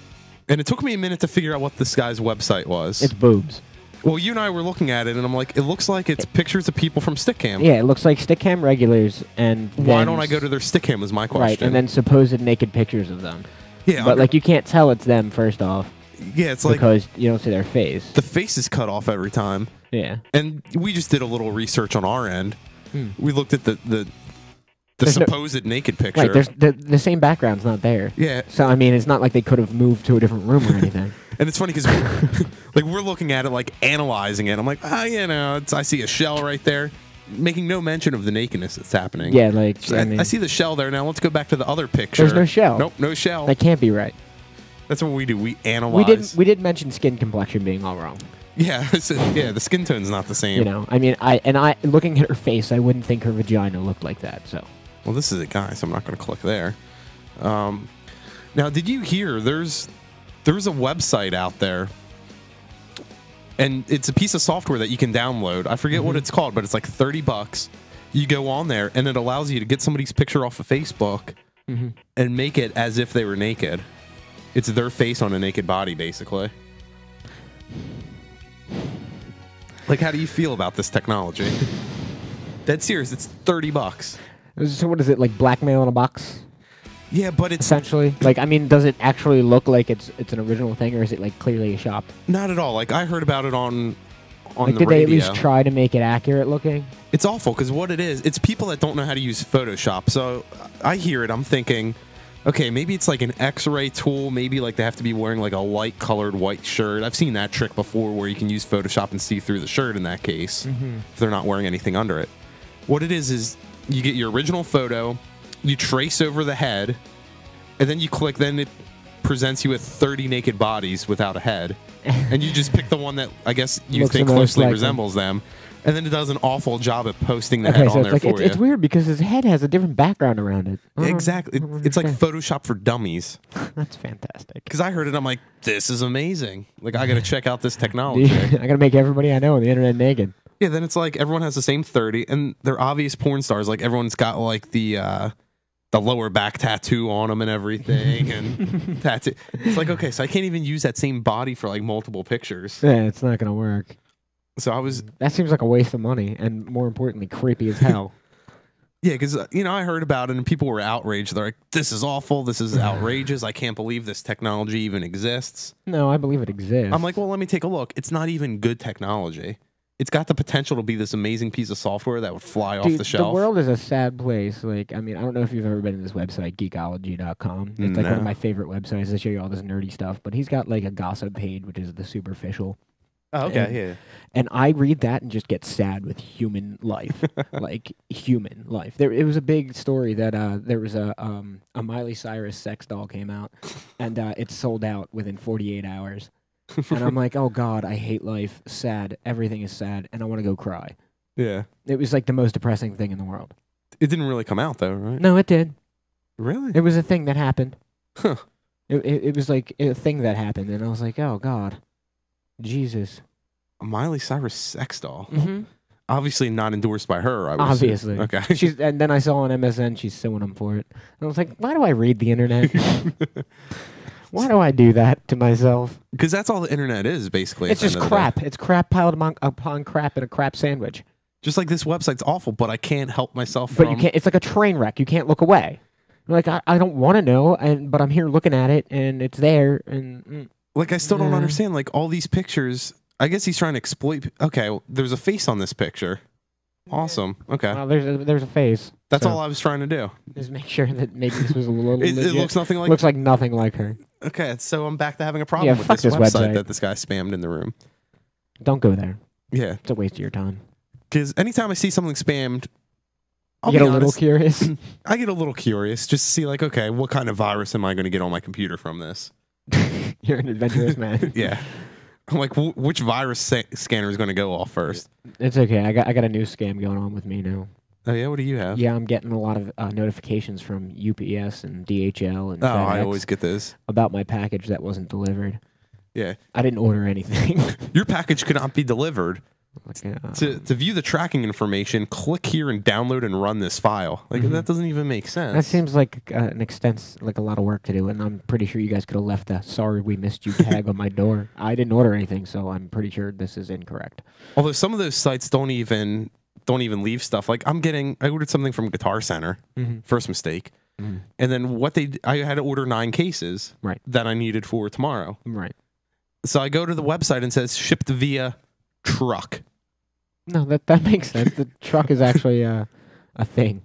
and it took me a minute to figure out what this guy's website was. It's boobs. Well, you and I were looking at it, and I'm like, it looks like it's pictures of people from Stickcam. Yeah, it looks like Stickcam regulars, and Why then don't I go to their Stickcam was my question. Right, and then supposed naked pictures of them. Yeah, but like you can't tell it's them first off. Yeah, it's like because you don't see their face. The face is cut off every time. Yeah, and we just did a little research on our end. We looked at the There's no- supposed naked picture. Right, there's the same background's not there. Yeah. So I mean, it's not like they could have moved to a different room or anything. And it's funny because like we're looking at it, like analyzing it. I'm like, I see a shell right there, making no mention of the nakedness that's happening. Yeah, like So I mean, I see the shell there. Now let's go back to the other picture. there's no shell. Nope, no shell. That can't be right. That's what we do. We analyze. We did mention skin complexion being all wrong. Yeah, yeah. The skin tone's not the same. You know, I mean, looking at her face, I wouldn't think her vagina looked like that. So. Well, this is a guy, so I'm not going to click there. Now, did you hear there's a website out there, and it's a piece of software that you can download. I forget what it's called, but it's like $30. You go on there, and it allows you to get somebody's picture off of Facebook and make it as if they were naked. It's their face on a naked body, basically. Like, how do you feel about this technology? Dead serious, it's $30. So what is it, like blackmail in a box? Yeah, but it's essentially like, I mean, does it actually look like it's an original thing, or is it like clearly a shop? Not at all. Like I heard about it on Like, the did radio. they at least try to make it accurate looking? It's awful because what it is, it's people that don't know how to use Photoshop. So I hear it, I'm thinking, okay, maybe it's like an X-ray tool. Maybe like they have to be wearing like a light-colored white shirt. I've seen that trick before where you can use Photoshop and see through the shirt in that case if they're not wearing anything under it. What it is you get your original photo, you trace over the head, and then you click, then it presents you with 30 naked bodies without a head. And you just pick the one that I guess you Looks think the most closely like resembles them. And then it does an awful job at posting the head on there it's for like you. it's weird because his head has a different background around it. Exactly. It's like Photoshop for dummies. That's fantastic. Because I heard it, I'm like, this is amazing. Like, I got to check out this technology. I got to make everybody I know on the internet naked. Yeah, then it's like everyone has the same 30, and they're obvious porn stars. Like, everyone's got, like, the lower back tattoo on them and everything. And tattoo. It's like, okay, so I can't even use that same body for, like, multiple pictures. Yeah, it's not going to work. So I was... That seems like a waste of money, and more importantly, creepy as hell. Yeah, because, I heard about it, and people were outraged. They're like, this is awful. This is outrageous. I can't believe this technology even exists. No, I believe it exists. I'm like, well, let me take a look. It's not even good technology. It's got the potential to be this amazing piece of software that would fly off the shelf. The world is a sad place. Like, I mean, I don't know if you've ever been to this website, geekology.com. It's like one of my favorite websites to show you all this nerdy stuff. But he's got like a gossip page, which is the superficial. Oh, okay, yeah. And I read that and just get sad with human life, like human life. It was a big story that there was a Miley Cyrus sex doll came out, and it sold out within 48 hours. And I'm like, oh God, I hate life. Sad. Everything is sad, and I want to go cry. Yeah. It was like the most depressing thing in the world. It didn't really come out though, right? No, it did. Really? It was a thing that happened. Huh. It was like a thing that happened, and I was like, oh God, Jesus. A Miley Cyrus sex doll. Mm-hmm. Obviously not endorsed by her. Obviously. Okay. And then I saw on MSN she's suing him for it. And I was like, why do I read the internet? Why do I do that to myself? Because that's all the internet is, basically. It's just crap. It's crap piled upon crap in a crap sandwich. Just like this website's awful, but I can't help myself But you can't. It's like a train wreck. You can't look away. Like I don't want to know, but I'm here looking at it, and it's there, and like I still don't understand. Like all these pictures, I guess he's trying to exploit. Okay, well, there's a face on this picture. Awesome. Okay. Well, there's a face. That's all I was trying to do. Just make sure that maybe this was a little. It looks nothing like. Looks like nothing like her. Okay, so I'm back to having a problem with this website that this guy spammed in the room. Don't go there. Yeah, it's a waste of your time. Because anytime I see something spammed, you get a little curious. I get a little curious just to see, like, okay, what kind of virus am I going to get on my computer from this? You're an adventurous man. Yeah. I'm like, which virus scanner is going to go off first? It's okay. I got a new scam going on with me now. Oh, yeah? What do you have? Yeah, I'm getting a lot of notifications from UPS and DHL and FedEx I always get this. About my package that wasn't delivered. Yeah. I didn't order anything. Your package could not be delivered. To view the tracking information, click here and download and run this file. Like that doesn't even make sense. That seems like like a lot of work to do, and I'm pretty sure you guys could have left a "sorry we missed you" tag on my door. I didn't order anything, so I'm pretty sure this is incorrect. Although some of those sites don't even leave stuff. Like I ordered something from Guitar Center. First mistake, and then I had to order 9 cases that I needed for tomorrow. Right. So I go to the website and it says shipped via truck. No, that makes sense. The truck is actually a thing.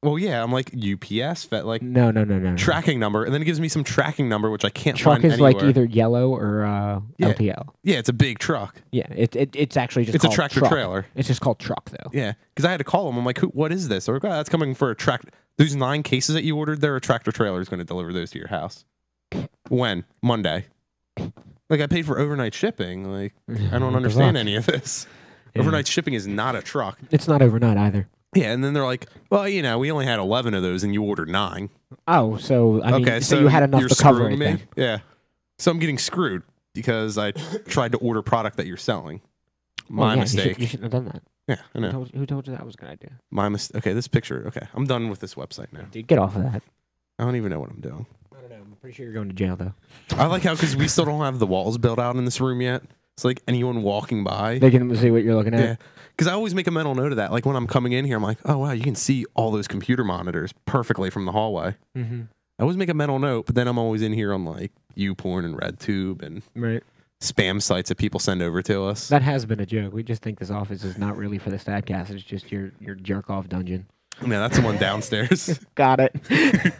Well, yeah, I'm like UPS, no. Tracking number, and then it gives me some tracking number which I can't truck find is anywhere. like either yellow or LTL. Yeah, it's a big truck. Yeah, it's actually just it's called a tractor truck. trailer. It's just called truck though. Yeah, because I had to call them. I'm like, what is this? Or oh, that's coming for a tractor. Those 9 cases that you ordered, there a tractor trailer is going to deliver those to your house. When? Monday. Like I paid for overnight shipping. Like I don't understand any of this. Yeah. Overnight shipping is not a truck. It's not overnight either. Yeah, and then they're like, well, we only had 11 of those and you ordered 9. Oh, so I mean, so you had enough to cover it then. Yeah. So I'm getting screwed because I tried to order product that you're selling. My mistake. You shouldn't have done that. Yeah, I know. Who told you that was a good idea? My mistake. Okay, this picture. Okay, I'm done with this website now. Dude, get off of that. I don't even know what I'm doing. I don't know. I'm pretty sure you're going to jail, though. I like how, because we still don't have the walls built out in this room yet. It's like anyone walking by, they can see what you're looking at. Yeah, because I always make a mental note of that. Like when I'm coming in here, I'm like, oh wow, you can see all those computer monitors perfectly from the hallway. I always make a mental note, but then I'm always in here on like YouPorn and RedTube and spam sites that people send over to us. That has been a joke. We just think this office is not really for the Statcast. It's just your jerk off dungeon. Yeah, that's the one downstairs. Got it.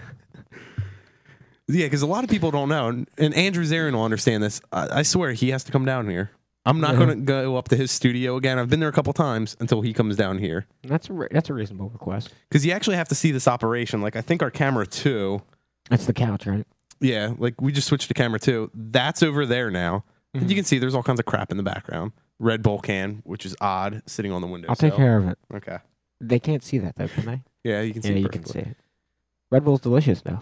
Yeah, because a lot of people don't know, and Andrew Zarian will understand this. I swear he has to come down here. I'm not going to go up to his studio again. I've been there a couple times until he comes down here. That's a reasonable request. Because you actually have to see this operation. Like I think our camera 2. That's the couch, right? Yeah, like we just switched to camera 2. That's over there now. And you can see there's all kinds of crap in the background. Red Bull can, which is odd, sitting on the window. I'll take care of it. Okay. They can't see that though, can they? Yeah, you can see it. Yeah, you can see it. Red Bull's delicious though.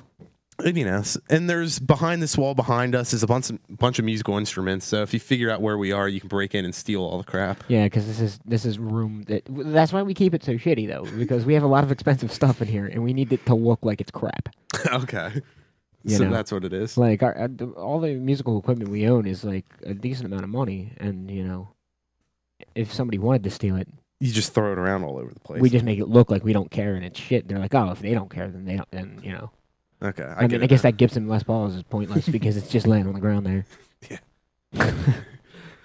And, and there's behind this wall behind us is a bunch of musical instruments. So if you figure out where we are, you can break in and steal all the crap. Yeah, because this is room that's why we keep it so shitty though, because we have a lot of expensive stuff in here and we need it to look like it's crap. Okay. You so know? That's what it is. Like all the musical equipment we own is like a decent amount of money, and if somebody wanted to steal it, you just throw it around all over the place. We just make it look like we don't care and it's shit. They're like, oh, if they don't care, then they don't. Then Okay. I guess that Gibson Les Paul is pointless because it's just laying on the ground there. Yeah.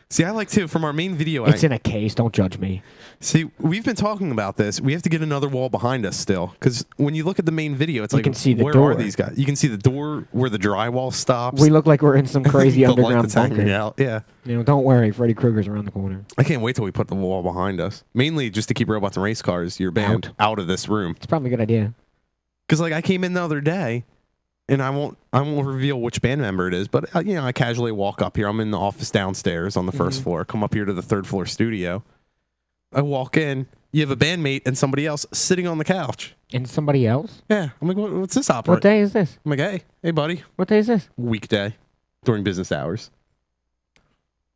See, I like to, from our main video. It's in a case. Don't judge me. See, we've been talking about this. We have to get another wall behind us still. Because when you look at the main video, it's you like, can see the where door. Are these guys? You can see the door where the drywall stops. We look like we're in some crazy underground bunker. Out. Yeah. Don't worry. Freddy Krueger's around the corner. I can't wait till we put the wall behind us. Mainly just to keep Robots and Race Cars, your band, out of this room. It's probably a good idea. Because like I came in the other day, and I won't reveal which band member it is, but I casually walk up here. I'm in the office downstairs on the first floor. Come up here to the 3rd floor studio, I walk in, you have a bandmate and somebody else sitting on the couch. And somebody else? Yeah. I'm like, what's this opera? What day is this? I'm like, hey, buddy. What day is this? Weekday during business hours.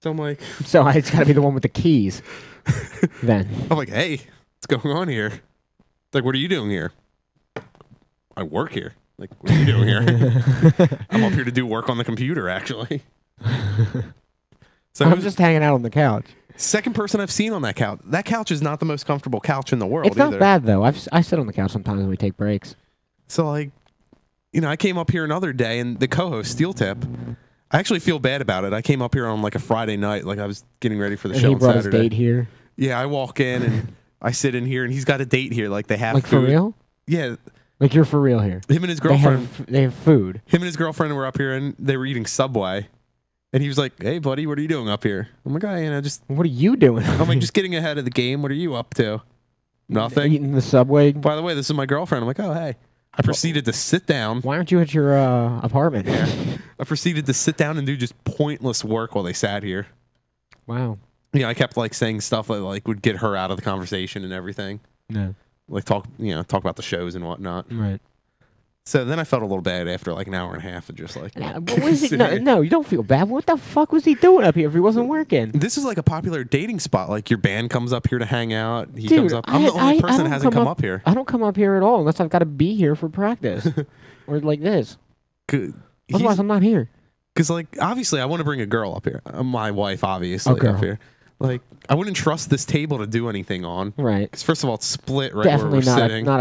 So I'm like, so it's got to be the one with the keys. Then I'm like, hey, what's going on here? Like, what are you doing here? I work here. Like, what are you doing here? I'm up here to do work on the computer, actually. So I'm just hanging out on the couch. Second person I've seen on that couch. That couch is not the most comfortable couch in the world. It's not bad though. I sit on the couch sometimes when we take breaks. So like, I came up here another day, and the co-host Steel Tip, I actually feel bad about it. I came up here on like a Friday night, like I was getting ready for the show. He on brought Saturday. his date here. Yeah, I walk in and I sit in here, and he's got a date here. Like they have like food. For real? Yeah. Like you're for real here. Him and his girlfriend. They have food. Him and his girlfriend were up here, and they were eating Subway. And he was like, "Hey, buddy, what are you doing up here?" I'm like, just. What are you doing? I'm like, just getting ahead of the game. What are you up to? Nothing. Eating the Subway. By the way, this is my girlfriend. I'm like, oh, hey. I proceeded to sit down. Why aren't you at your apartment? Yeah. I proceeded to sit down and do just pointless work while they sat here. Wow. I kept like saying stuff that like would get her out of the conversation and everything. No. Like talk about the shows and whatnot. Right. So then I felt a little bad after like an hour and a half of just like. What was he? No, you don't feel bad. What the fuck was he doing up here if he wasn't working? This is like a popular dating spot. Like your band comes up here to hang out. He comes up. I'm the only person that hasn't come up here. I don't come up here at all unless I've got to be here for practice or like this. Otherwise, I'm not here. Because like obviously I want to bring a girl up here. My wife obviously up here. Like I wouldn't trust this table to do anything on. Right. Because first of all, it's split right Definitely where we're sitting. not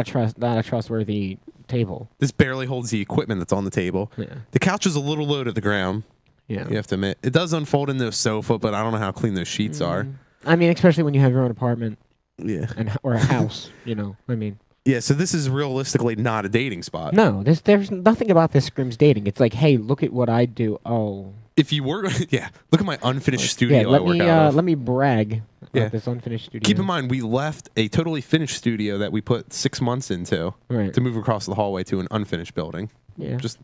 a trustworthy table. This barely holds the equipment that's on the table. Yeah. The couch is a little low to the ground. Yeah. You have to admit. It does unfold into a sofa, but I don't know how clean those sheets are. I mean, especially when you have your own apartment. Yeah. Or a house, I mean. Yeah, so this is realistically not a dating spot. No, there's nothing about this screams dating. It's like, hey, look at what I do. Oh. If you were, yeah, look at my unfinished studio. Let me brag about this unfinished studio. Keep in mind, we left a totally finished studio that we put 6 months into to move across the hallway to an unfinished building. Yeah. Just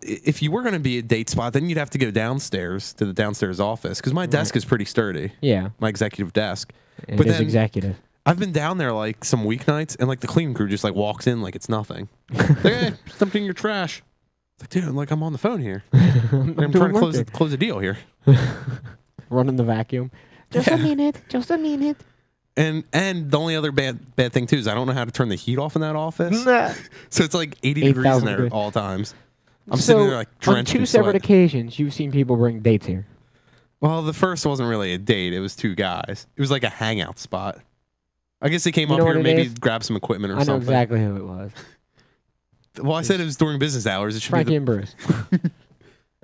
if you were going to be a date spot, then you'd have to go downstairs to the downstairs office because my desk is pretty sturdy. Yeah. My executive desk. But then executive. I've been down there like some weeknights, and like the cleaning crew just like walks in like it's nothing. Hey, something your trash. It's like, dude, I'm on the phone here. I'm trying to close a deal here. Running the vacuum. Just a minute. And the only other bad thing too is I don't know how to turn the heat off in that office. So it's like 80 degrees in there at all times. I'm sitting there like drenched on two separate occasions, you've seen people bring dates here. Well, the first wasn't really a date. It was two guys. It was like a hangout spot. I guess they came up here and maybe grab some equipment or something. I know exactly who it was. Well, I said it was during business hours. It should Frankie be and Bruce.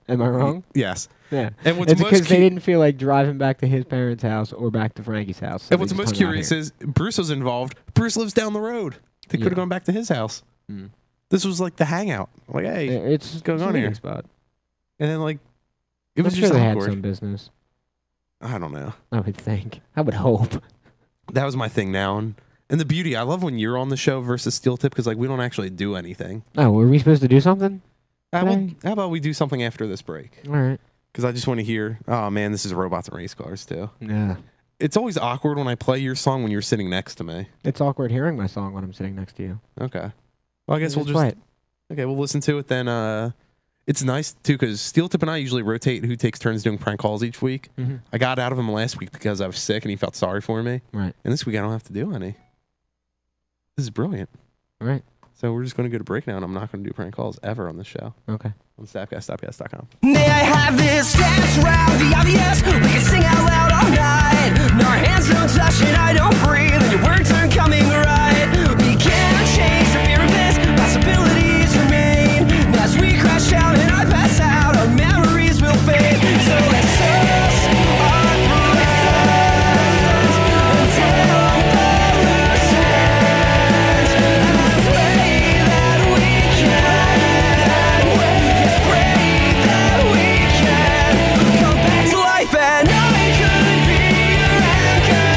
Am I wrong? Yes. Yeah. And what's it's because they didn't feel like driving back to his parents' house or back to Frankie's house. So and what's most curious is Bruce was involved. Bruce lives down the road. They could have gone back to his house. Mm. This was like the hangout. Like, hey, what's going on here? Spot. And then like, it was I'm just sure they awkward. had some business. I don't know. I would think. I would hope. That was my thing now. And the beauty, I love when you're on the show versus Steel Tip because like we don't actually do anything. Oh, were we supposed to do something? How about we do something after this break? All right. Because I just want to hear, oh man, this is robots and race cars too. Yeah. It's always awkward when I play your song when you're sitting next to me. It's awkward hearing my song when I'm sitting next to you. Okay. Well, I guess we'll just play it. Okay, we'll listen to it then. It's nice too because Steel Tip and I usually rotate who takes turns doing prank calls each week. Mm-hmm. I got out of him last week because I was sick and he felt sorry for me. Right. And this week I don't have to do any. This is brilliant. Right. So we're just going to go to break now, and I'm not going to do prank calls ever on this show. Okay. On StapCast.com. May I have this dance around the obvious? We can sing out loud all night. And our hands don't touch and I don't breathe, and your words aren't coming right. We can't change the fear of this. Possibilities remain. And as we crash down and I pass out, our memories will fade. So let's toast our presence until life and I could be your anchor.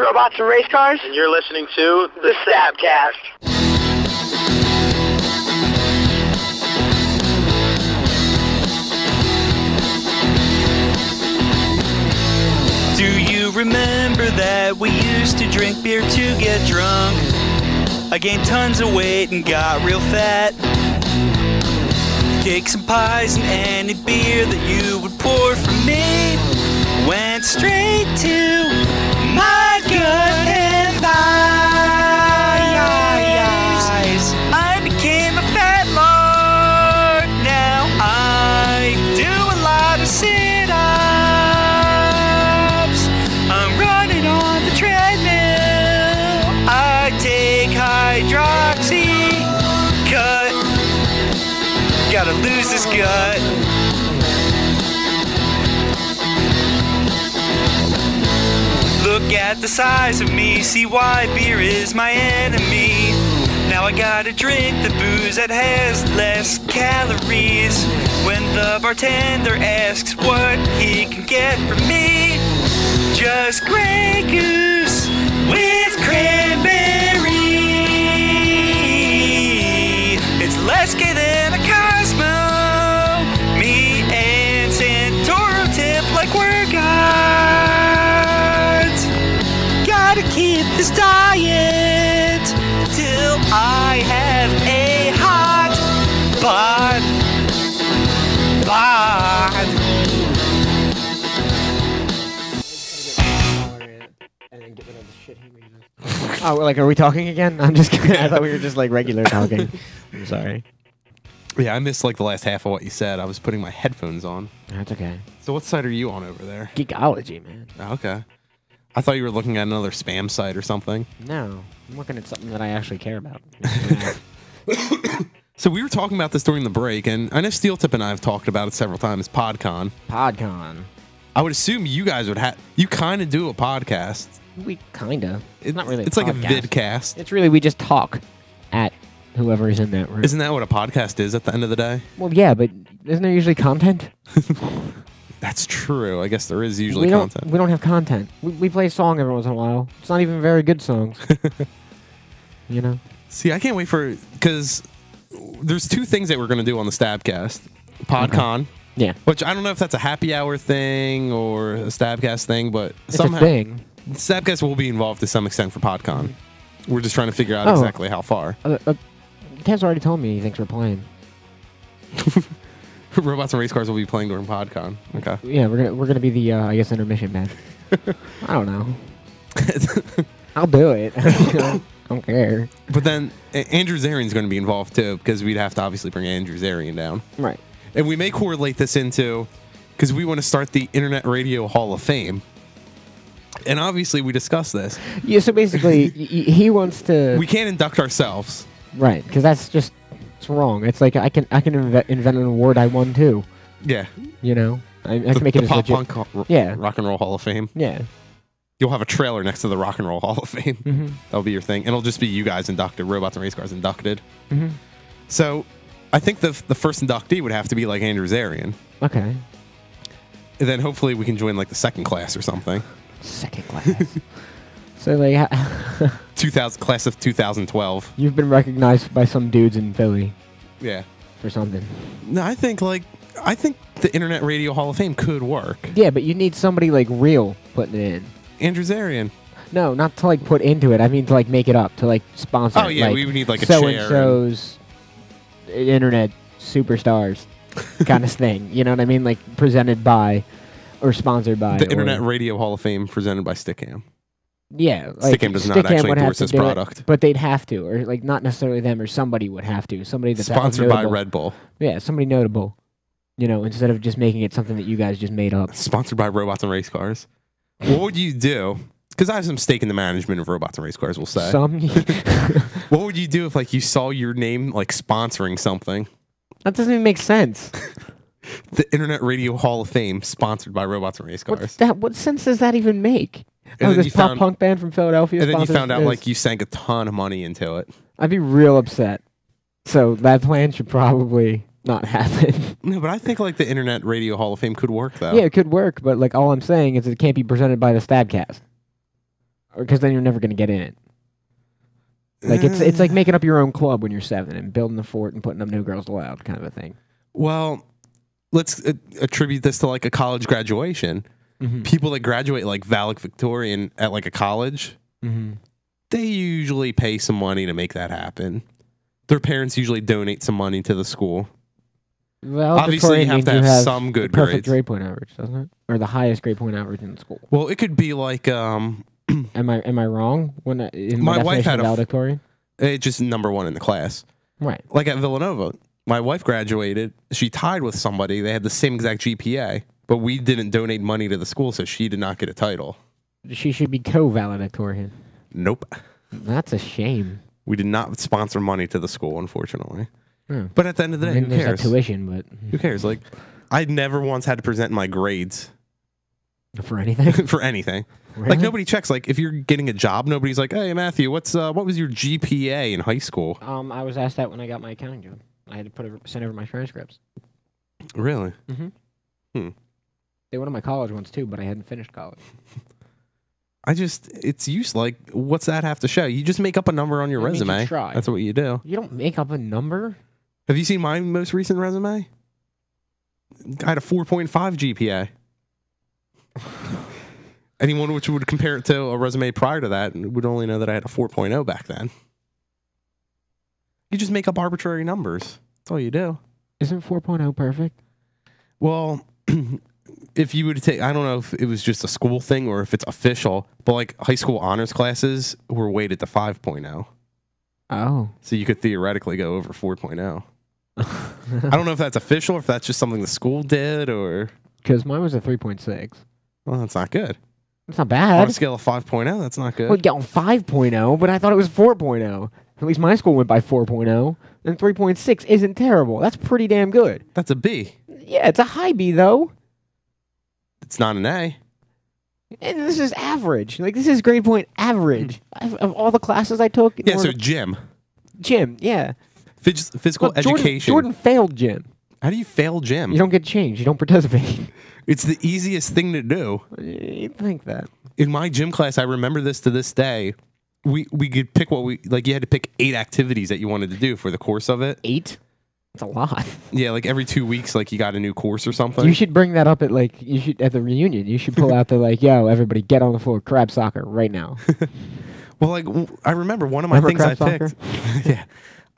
Robots and Race Cars. And you're listening to the Stabcast. Do you remember that we used to drink beer to get drunk? I gained tons of weight and got real fat. Cakes and pies and any beer that you would pour for me went straight to my gut and thighs. I became a fat lord. Now I do a lot of sit-ups. I'm running on the treadmill. I take hydroxy cut. Gotta lose his gut. Look at the size of me, see why beer is my enemy. Now I gotta drink the booze that has less calories. When the bartender asks what he can get from me, just Grey Goose with cranberry. It's less gay than a Cosmo. Me and Santoro tip like we're gods. Gotta keep this diet till I have a hot bod. Oh, like, are we talking again? I'm just kidding. I thought we were just like regular talking. I'm sorry. Yeah, I missed like the last half of what you said. I was putting my headphones on. That's okay. So what site are you on over there? Geekology, man. Oh, okay. I thought you were looking at another spam site or something. No, I'm looking at something that I actually care about. So we were talking about this during the break, and I know Steel Tip and I have talked about it several times. PodCon. PodCon. I would assume you guys would have. You kind of do a podcast. We kinda. It's not really. It's like a vidcast. It's really we just talk at whoever is in that room. Isn't that what a podcast is at the end of the day? Well, yeah, but isn't there usually content? That's true. I guess there is usually content. We don't have content. We play a song every once in a while. It's not even very good songs. You know? See, I can't wait for... Because there's two things that we're going to do on the Stabcast. PodCon. Okay. Yeah. Which I don't know if that's a happy hour thing or a Stabcast thing, but it's somehow... a thing. Stabcast will be involved to some extent for PodCon. We're just trying to figure out exactly how far. Ted's already told me he thinks we're playing. Robots and Race Cars will be playing during PodCon. Okay. Yeah, we're gonna be the I guess intermission band. I don't know. I'll do it. I don't care. But then Andrew Zarian's going to be involved too, because we'd have to obviously bring Andrew Zarian down. Right. And we may correlate this into because we want to start the Internet Radio Hall of Fame. And obviously we discussed this. Yeah. So basically, he wants to. We can't induct ourselves. Right, because that's just it's wrong. It's like I can invent an award I won too. Yeah. You know, I can make it as Pop legit. Punk Rock and Roll Hall of Fame. Yeah. You'll have a trailer next to the Rock and Roll Hall of Fame. Mm-hmm. That'll be your thing. And it'll just be you guys inducted, Robots and Race Cars inducted. Mm-hmm. So I think the first inductee would have to be like Andrew Zarian. Okay. And then hopefully we can join like the second class or something. Second class. So like 2000 class of 2012. You've been recognized by some dudes in Philly. Yeah. For something. No, I think the Internet Radio Hall of Fame could work. Yeah, but you need somebody like real putting it in. Andrew Zarian. No, not to like put into it. I mean to like make it up, to like sponsor. Oh yeah, like, we would need like a so chair. and so's internet superstars kind of thing. You know what I mean? Like presented by or sponsored by the Internet Radio Hall of Fame presented by Stickam. Yeah, like Stickam does not actually endorse this product, but they'd have to, or like not necessarily them, or somebody would have to. Somebody that's sponsored by Red Bull. Yeah, somebody notable. You know, instead of just making it something that you guys just made up. Sponsored by Robots and Race Cars. What would you do? Because I have some stake in the management of Robots and Race Cars, we'll say. What would you do if like you saw your name like sponsoring something? That doesn't even make sense. The Internet Radio Hall of Fame, sponsored by Robots and Race Cars. What sense does that even make? And this pop punk band from Philadelphia. And then you found out like you sank a ton of money into it. I'd be real upset. So that plan should probably not happen. No, but I think like the Internet Radio Hall of Fame could work though. Yeah, it could work, but like all I'm saying is it can't be presented by the Stabcast. Because then you're never going to get in it. Like it's like making up your own club when you're 7 and building a fort and putting up No Girls Allowed kind of a thing. Well, let's attribute this to like a college graduation. People that graduate like valedictorian at like a college, they usually pay some money to make that happen. Their parents usually donate some money to the school. Well, obviously you have to have some good perfect grades. grade point average, doesn't it? Or the highest grade point average in the school. Well, it could be like am I wrong when in my wife had a valedictorian? Just number 1 in the class. Right. Like at Villanova, my wife graduated. She tied with somebody. They had the same exact GPA, but we didn't donate money to the school, so she did not get a title. She should be co-valedictorian. Nope. That's a shame. We did not sponsor money to the school, unfortunately. Hmm. But at the end of the day, who there's cares? that tuition, but Who cares? Like, I never once had to present my grades for anything. for anything. Really? Like nobody checks. Like if you're getting a job, nobody's like, "Hey Matthew, what was your GPA in high school?" I was asked that when I got my accounting job. I had to send over my transcripts. Really? They went to my college once too, but I hadn't finished college. It's useless. Like, what's that have to show? You just make up a number on your That means you resume. try. That's what you do. You don't make up a number. Have you seen my most recent resume? I had a 4.5 GPA. Anyone which would compare it to a resume prior to that would only know that I had a 4.0 back then. You just make up arbitrary numbers. That's all you do. Isn't 4.0 perfect? Well, if you would take, I don't know if it was just a school thing or if it's official, but like high school honors classes were weighted to 5.0. Oh. So you could theoretically go over 4.0. I don't know if that's official or if that's just something the school did or... Because mine was a 3.6. Well, that's not good. That's not bad. On a scale of 5.0, that's not good. Well, yeah, on 5.0, but I thought it was 4.0. At least my school went by 4.0, and 3.6 isn't terrible. That's pretty damn good. That's a B. Yeah, it's a high B, though. It's not an A. And this is average. Like, this is grade point average. Of all the classes I took... Yeah, so gym. Gym, yeah. Physical education. Jordan failed gym. How do you fail gym? You don't get changed. You don't participate. It's the easiest thing to do. You'd think that. In my gym class, I remember this to this day. We could pick you had to pick 8 activities that you wanted to do for the course of it. 8? That's a lot. Yeah, like every 2 weeks, like you got a new course or something. You should bring that up at at the reunion. You should pull out the yo, everybody get on the floor, crab soccer right now. Well, like I remember one of my things I picked. Yeah.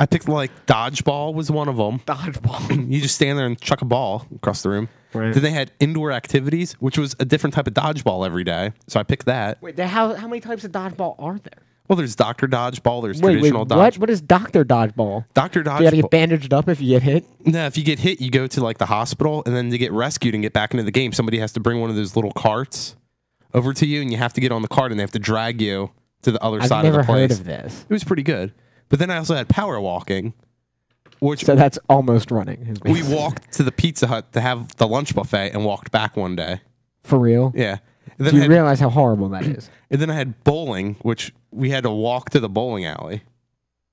I picked like dodgeball was one of them. Dodgeball. You just stand there and chuck a ball across the room. Right. Then they had indoor activities, which was a different type of dodgeball every day. So I picked that. Wait, how many types of dodgeball are there? Well, there's Dr. Dodgeball. There's traditional dodgeball. What is Dr. Dodgeball? Dr. Dodgeball. You gotta get bandaged up if you get hit? No, if you get hit, you go to like the hospital, and then to get rescued and get back into the game, somebody has to bring one of those little carts over to you, and you have to get on the cart, and they have to drag you to the other side of the place. I've never heard of this. It was pretty good. But then I also had power walking. So that's almost running. We walked to the Pizza Hut to have the lunch buffet and walked back one day. For real? Yeah. And then Do you realize how horrible that is? And then I had bowling, which we had to walk to the bowling alley,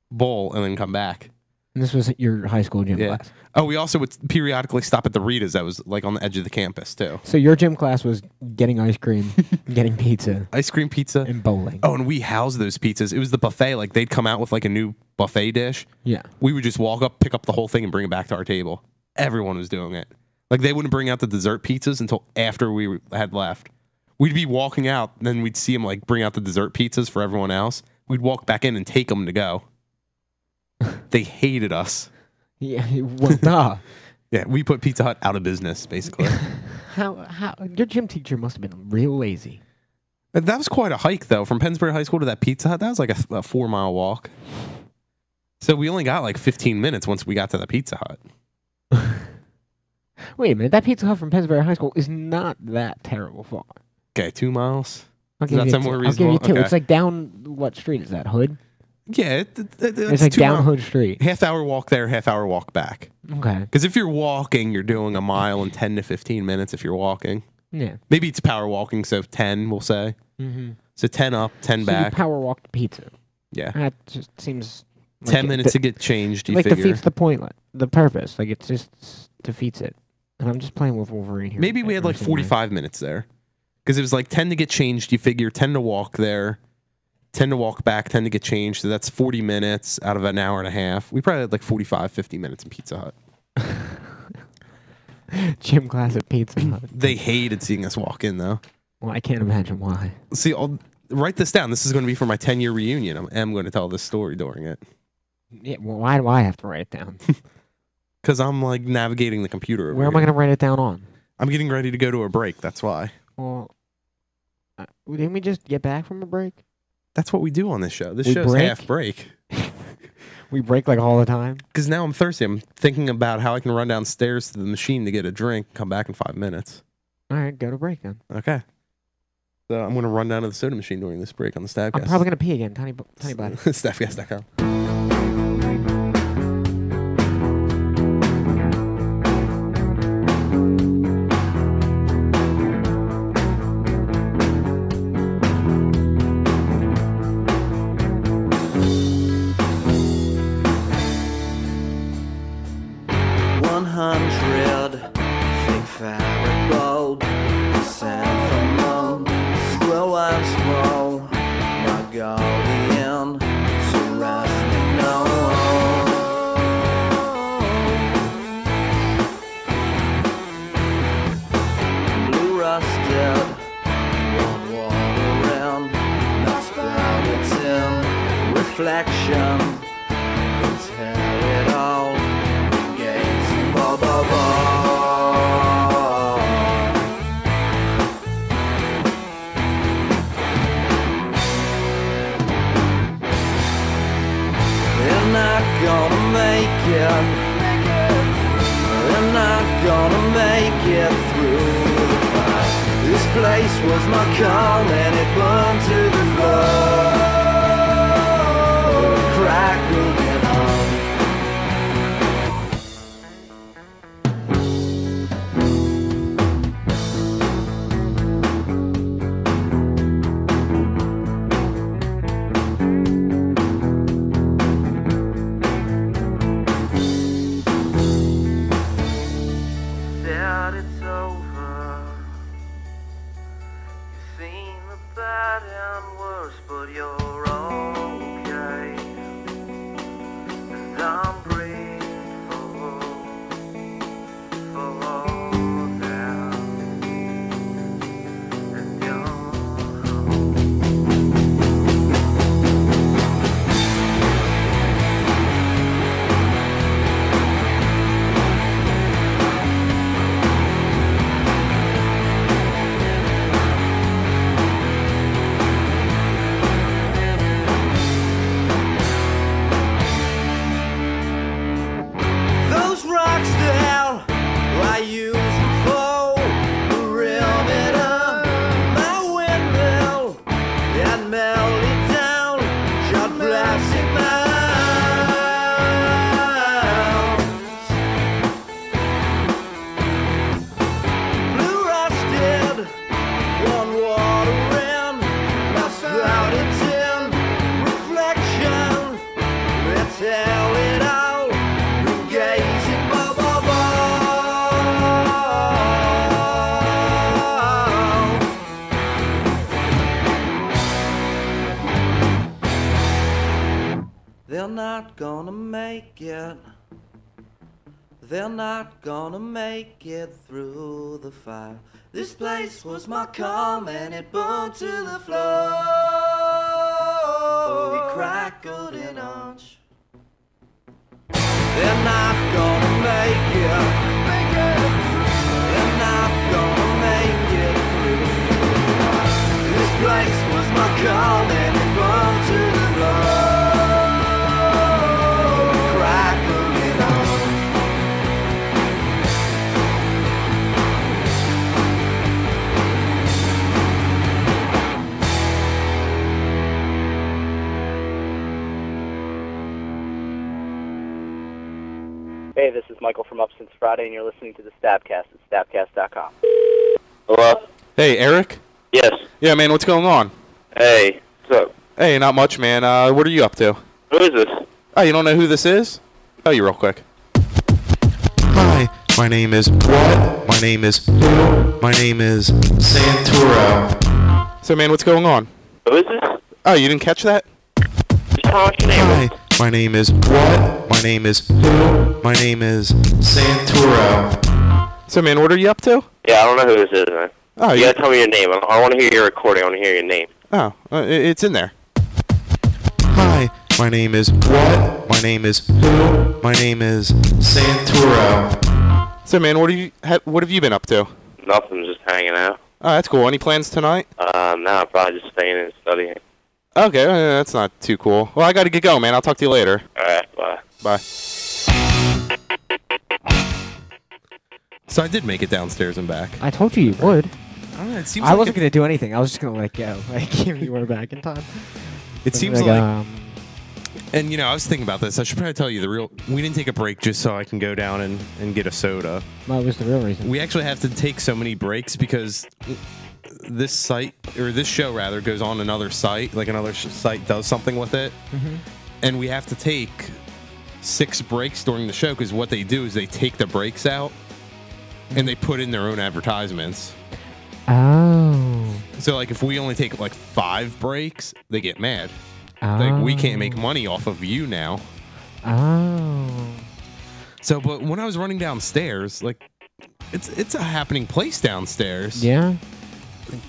bowl, and then come back. And this was your high school gym class? Oh, we also would periodically stop at the Rita's that was like on the edge of the campus, too. So your gym class was getting ice cream, getting pizza. Ice cream, pizza. And bowling. Oh, and we housed those pizzas. It was the buffet. Like, they'd come out with like a new buffet dish. Yeah. We would just walk up, pick up the whole thing, and bring it back to our table. Everyone was doing it. Like, they wouldn't bring out the dessert pizzas until after we had left. We'd be walking out, and then we'd see them like bring out the dessert pizzas for everyone else. We'd walk back in and take them to go. They hated us. Yeah, well, duh. Yeah, we put Pizza Hut out of business, basically. How your gym teacher must have been real lazy. That was quite a hike, though. From Pennsbury High School to that Pizza Hut, that was like a 4-mile walk. So we only got like 15 minutes once we got to the Pizza Hut. Wait a minute, that Pizza Hut from Pennsbury High School is not that terrible far. Okay, 2 miles. I'll give you more I'll reasonable? give you 2. Okay. It's like down, what street is that, Hood? Yeah, it's like down Hood Street. Half-hour walk there, half-hour walk back. Okay. Because if you're walking, you're doing a mile in 10 to 15 minutes if you're walking. Yeah. Maybe it's power walking, so 10, we'll say. Mm-hmm. So 10 up, 10 So back. you power walk to pizza. Yeah. That just seems... 10 minutes to get changed, you like figure. defeats the point, the purpose. Like, it just defeats it. And I'm just playing with Wolverine here. Maybe we had like 45 minutes there. Because it was like 10 to get changed, you figure 10 to walk there, 10 to walk back, 10 to get changed. So that's 40 minutes out of an hour and a half. We probably had like 45, 50 minutes in Pizza Hut. Gym class at Pizza Hut. They hated seeing us walk in, though. Well, I can't imagine why. See, I'll write this down. This is going to be for my 10-year reunion. I am going to tell this story during it. Yeah, well, why do I have to write it down? Because I'm like navigating the computer. Where am I going to write it down on? I'm getting ready to go to a break. That's why. Well, didn't we just get back from a break? That's what we do on this show. This We show's break? half break. We break like all the time. Because now I'm thirsty. I'm thinking about how I can run downstairs to the machine to get a drink, come back in 5 minutes. All right, go to break then. Okay. So I'm going to run down to the soda machine during this break on the Stabcast. I'm probably going to pee again. Tiny body. Stabcast.com. Reflection can tell it all. Gazing above all. They're not gonna make it. They're not gonna make it through the fight. This place was my calm and it burned to the floor. Crackled it on. That it's over. You've seen the bad and worse, but you're okay. And I'm grateful for all that. And you're those rocks down, I use them for the rim up my windmill and melt it down, shot plastic mounds. Blue rusted, one water in, my sprouted tin reflection, let's tell it all. Gazing above all. They're not gonna make it. They're not gonna make it through the fire. This place was my calm and it burned to the floor. We crackled in arch. They're not gonna make it. They're not gonna make it through. This place was my calm and it burned to the floor. Crackled it on. Hey, this is Michael from Up Since Friday, and you're listening to the Stabcast at stabcast.com. Hello? Hey, Eric? Yes. Yeah, man, what's going on? Hey, what's up? Hey, not much, man. What are you up to? Who is this? Oh, you don't know who this is? Tell you real quick. Hi, my name is what? My name is who? My name is Santoro. So, man, what's going on? Who is this? Oh, you didn't catch that? Hi, my name is what? My name is who? My name is Santoro. So, man, what are you up to? Yeah, I don't know who this is, man. Oh, you gotta tell me your name. I want to hear your recording. I want to hear your name. Oh, it's in there. Hi, my name is what? My name is who? My name is Santoro. So, man, what have you been up to? Nothing, just hanging out. Oh, that's cool. Any plans tonight? No, probably just staying and studying. Okay, that's not too cool. Well, I gotta get going, man. I'll talk to you later. Alright, bye. Bye. So I did make it downstairs and back. I told you would. I don't know, it seems I like wasn't going to do anything. I was just going to let go. Like, you were back in time. It seems like... And, you know, I was thinking about this. I should probably tell you the real... We didn't take a break just so I can go down and get a soda. What was the real reason? We actually have to take so many breaks because this site, or this show, rather, goes on another site. Like, another site does something with it. Mm-hmm. And we have to take 6 breaks during the show because what they do is they take the breaks out and they put in their own advertisements. Oh. So, like, if we only take, like, 5 breaks, they get mad. Oh. Like, we can't make money off of you now. Oh. So, but when I was running downstairs, like, it's a happening place downstairs. Yeah?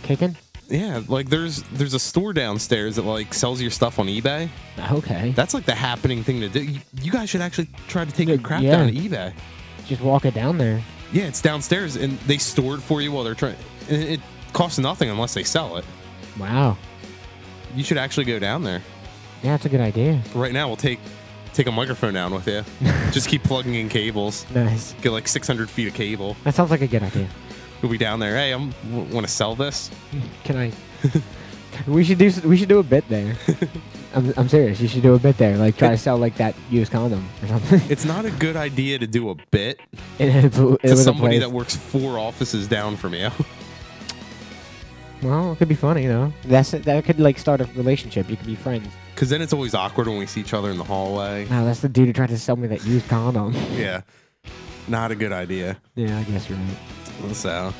Kicking? Yeah, like, there's a store downstairs that, like, sells your stuff on eBay. Okay. That's, like, the happening thing to do. You guys should actually try to take your crap Yeah. down to eBay. Just walk it down there. Yeah, it's downstairs, and they store it for you while they're trying. And it costs nothing unless they sell it. Wow. You should actually go down there. Yeah, that's a good idea. Right now, we'll take a microphone down with you. Just keep plugging in cables. Nice. Get like 600 feet of cable. That sounds like a good idea. We'll be down there. Hey, want to sell this? Can I? we should do a bit there. I'm serious. You should do a bit there. Like try to sell like that used condom or something. It's not a good idea to do a bit to somebody that works 4 offices down from you. Well, it could be funny though. That could like start a relationship. You could be friends. Because then it's always awkward when we see each other in the hallway. No, that's the dude who tried to sell me that used condom. Yeah. Not a good idea. Yeah, I guess you're right. So,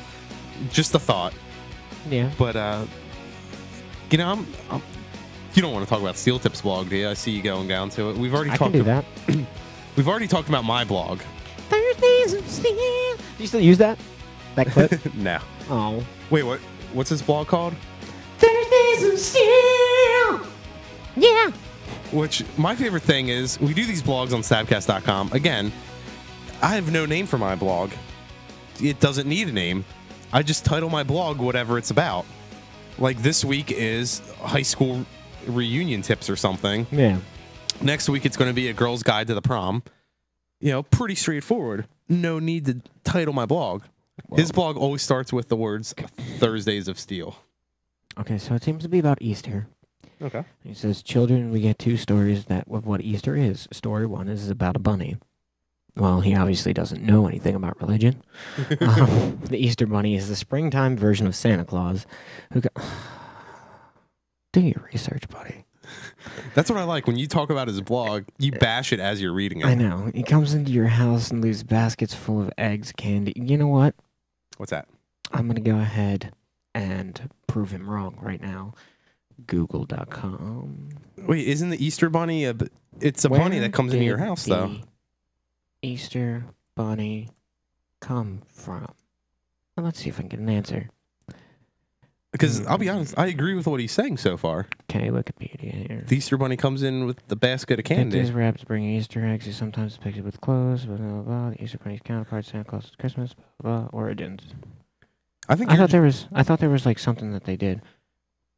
just a thought. Yeah. But, you know, you don't want to talk about Steel Tips blog, do you? I see you going down to it. We've already I can do that. We've already talked about my blog. Thursdays of Steel. Do you still use that? That clip? No. Oh. Wait, what? What's this blog called? Thursdays of Steel. Yeah. Which, my favorite thing is, we do these blogs on stabcast.com. Again, I have no name for my blog. It doesn't need a name. I just title my blog whatever it's about. Like this week is high school reunion tips or something. Yeah. Next week it's going to be a girl's guide to the prom. You know, pretty straightforward. No need to title my blog. Whoa. His blog always starts with the words Thursdays of Steel. Okay, so it seems to be about Easter. Okay. He says, children, we get 2 stories of what Easter is. Story 1 is about a bunny. Well, he obviously doesn't know anything about religion. The Easter bunny is the springtime version of Santa Claus. Do your research, buddy. That's what I like. When you talk about his blog, you bash it as you're reading it. I know. He comes into your house and leaves baskets full of eggs, candy. You know what? What's that? I'm going to go ahead and prove him wrong right now. Google.com. Wait, isn't the Easter bunny it's a bunny that comes into your house, though? Easter bunny come from? Well, let's see if I can get an answer. Because I'll be honest, I agree with what he's saying so far. Okay, Wikipedia here. The Easter bunny comes in with the basket of candy. These rabbits bring Easter eggs. He's sometimes depicted with clothes. Blah, blah, blah. The Easter bunny's counterpart, Santa Claus is Christmas. Blah, blah, origins. I thought there was like something that they did.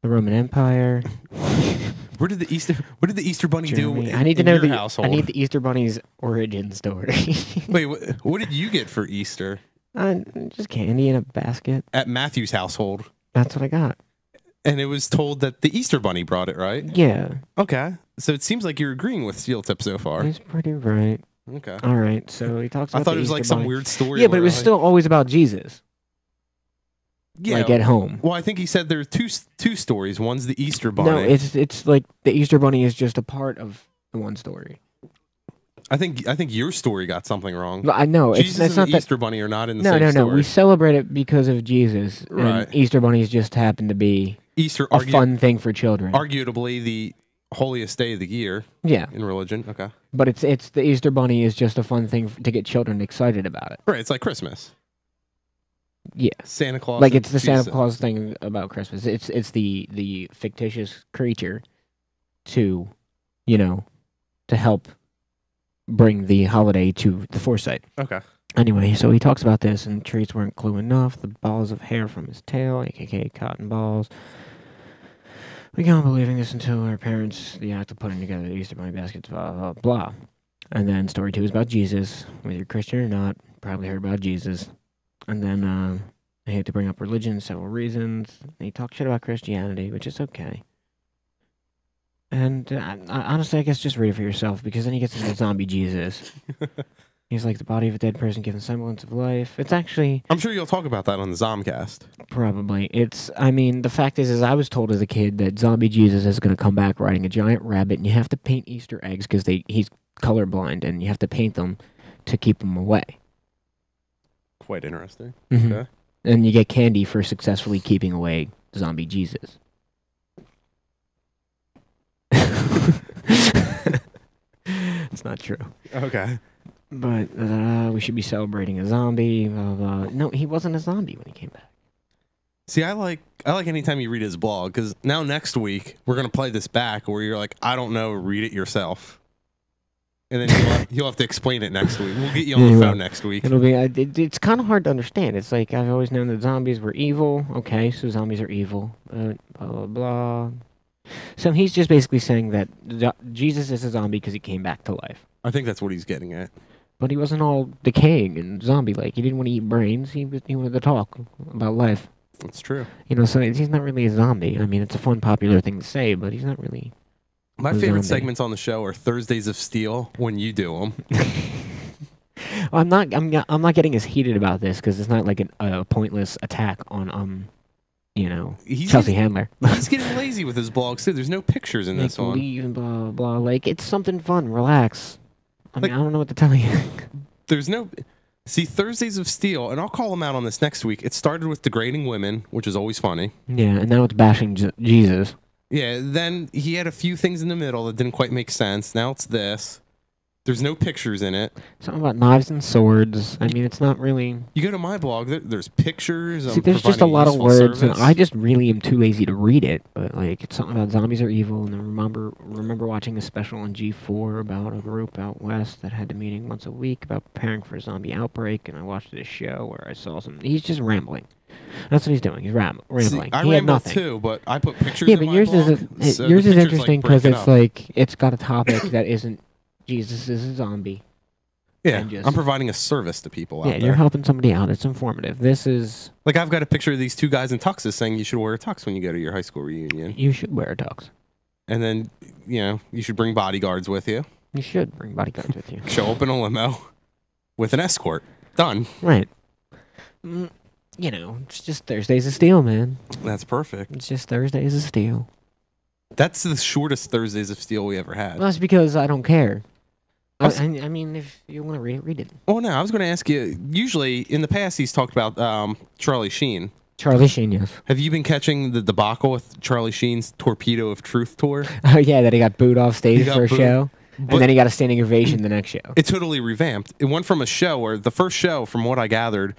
The Roman Empire. What did the Easter bunny Germany. do? I need to know household? I need the Easter bunny's origin story. Wait, what did you get for Easter? Just candy in a basket. At Matthew's household. That's what I got. And it was told that the Easter bunny brought it, right? Yeah. Okay. So it seems like you're agreeing with Steel Tip so far. He's pretty right. Okay. All right. So he talks about I thought the it was Easter like some bunny. weird story. Yeah, but it was still always about Jesus. Yeah. Like at home. Well, I think he said there are two stories. One's the Easter bunny. No, it's like the Easter bunny is just a part of the one story. I think your story got something wrong. I know. Jesus it's and not the Easter bunny are not in the same No. story. We celebrate it because of Jesus. Right. And Easter bunnies just happen to be Easter a fun thing for children. Arguably the holiest day of the year. Yeah. In religion. Okay. But it's the Easter Bunny is just a fun thing to get children excited about it. Right. It's like Christmas. Yeah. Santa Claus. Like it's the Jesus. Santa Claus thing about Christmas. It's the fictitious creature to, to help bring the holiday to the foresight. Okay. Anyway, so he talks about this, and treats weren't clue enough. The balls of hair from his tail, aka cotton balls. We can't believing this until our parents, the act of putting together the Easter Bunny baskets, blah, blah, blah. And then story 2 is about Jesus. Whether you're Christian or not, probably heard about Jesus. And then I hate to bring up religion for several reasons. He talks shit about Christianity, which is okay. And honestly, I guess just read it for yourself, because then he gets into zombie Jesus. He's like the body of a dead person given semblance of life. It's actually... I'm sure you'll talk about that on the Zomcast. Probably. The fact is I was told as a kid that zombie Jesus is going to come back riding a giant rabbit, and you have to paint Easter eggs because he's colorblind, and you have to paint them to keep him away. Quite interesting. Mm-hmm. Okay. And you get candy for successfully keeping away zombie Jesus. It's not true. Okay. But we should be celebrating a zombie. Blah, blah. No, he wasn't a zombie when he came back. See, I like anytime you read his blog, because now next week we're gonna play this back where you're like, I don't know, read it yourself, and then you'll have to explain it next week. We'll get you on the phone next week. It'll be. It's kind of hard to understand. It's like I've always known that zombies were evil. Okay, so zombies are evil. Blah blah blah. So he's just basically saying that Jesus is a zombie because he came back to life. I think that's what he's getting at. But he wasn't all decaying and zombie-like. He didn't want to eat brains. He wanted to talk about life. That's true. So he's not really a zombie. I mean, it's a fun, popular thing to say, but he's not really. My favorite segments on the show are Thursdays of Steel when you do them. I'm not getting as heated about this because it's not like a pointless attack on Chelsea Handler. He's getting lazy with his blogs too. There's no pictures in this one. Leave and blah blah. Like it's something fun. Relax. I mean, I don't know what to tell you. There's no... See, Thursdays of Steel, and I'll call him out on this next week. It started with degrading women, which is always funny. Yeah, and now it's bashing Jesus. Yeah, then he had a few things in the middle that didn't quite make sense. Now it's this. There's no pictures in it. Something about knives and swords. I mean, it's not really... You go to my blog, there's pictures. See, there's just a lot of words, and I just really am too lazy to read it. But, like, it's something about zombies are evil, and I remember watching a special on G4 about a group out west that had a meeting once a week about preparing for a zombie outbreak, and I watched this show where I saw some... He's just rambling. That's what he's doing. He's rambling. See, I ramble too, but I put pictures in my yours blog. Yours is interesting because it's like, it's got a topic that isn't Jesus is a zombie. Yeah, I'm providing a service to people out there. Yeah, you're helping somebody out. It's informative. This is... Like, I've got a picture of these two guys in tuxes saying you should wear a tux when you go to your high school reunion. You should wear a tux. And then, you should bring bodyguards with you. You should bring bodyguards with you. Show up in a limo with an escort. Done. Right. It's just Thursdays of Steel, man. That's perfect. It's just Thursdays of Steel. That's the shortest Thursdays of Steel we ever had. Well, that's because I don't care. I mean, if you want to read it, read it. Oh, no, I was going to ask you, usually, in the past, he's talked about Charlie Sheen. Charlie Sheen, yes. Have you been catching the debacle with Charlie Sheen's Torpedo of Truth tour? Oh, yeah, that he got booed off stage for a show, and then he got a standing ovation the next show. It totally revamped. It went from a show where the first show, from what I gathered...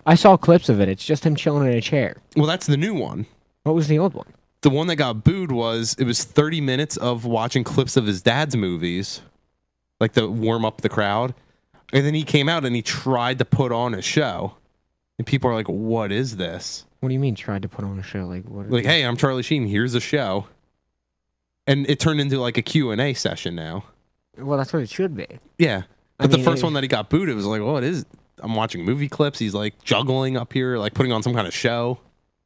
I saw clips of it. It's just him chilling in a chair. Well, that's the new one. What was the old one? The one that got booed was 30 minutes of watching clips of his dad's movies, like to warm up the crowd. And then he came out and he tried to put on a show. And people are like, what is this? What do you mean tried to put on a show? Like, hey, I'm Charlie Sheen. Here's a show. And it turned into like a Q&A session now. Well, that's what it should be. Yeah. But the first one that he got booed, it was like, what is it? I'm watching movie clips. He's like juggling up here, like putting on some kind of show.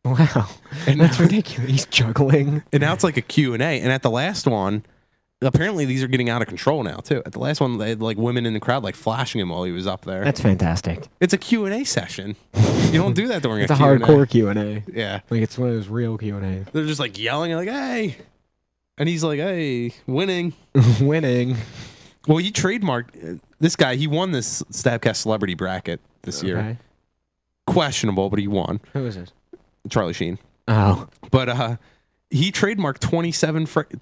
Wow. And that's ridiculous. He's juggling. And now it's like a Q&A. And at the last one, apparently these are getting out of control now too. At the last one, they had like women in the crowd like flashing him while he was up there. That's fantastic. It's a Q&A session. You don't do that during it's a Q&A. Hardcore Q&A. Yeah. Like it's one of those real Q&As. They're just like yelling like, hey. And he's like, hey, winning. Winning. Well, you trademarked this guy. He won this Stabcast celebrity bracket this year. Questionable, but he won. Who is this? Charlie Sheen. Oh. But he trademarked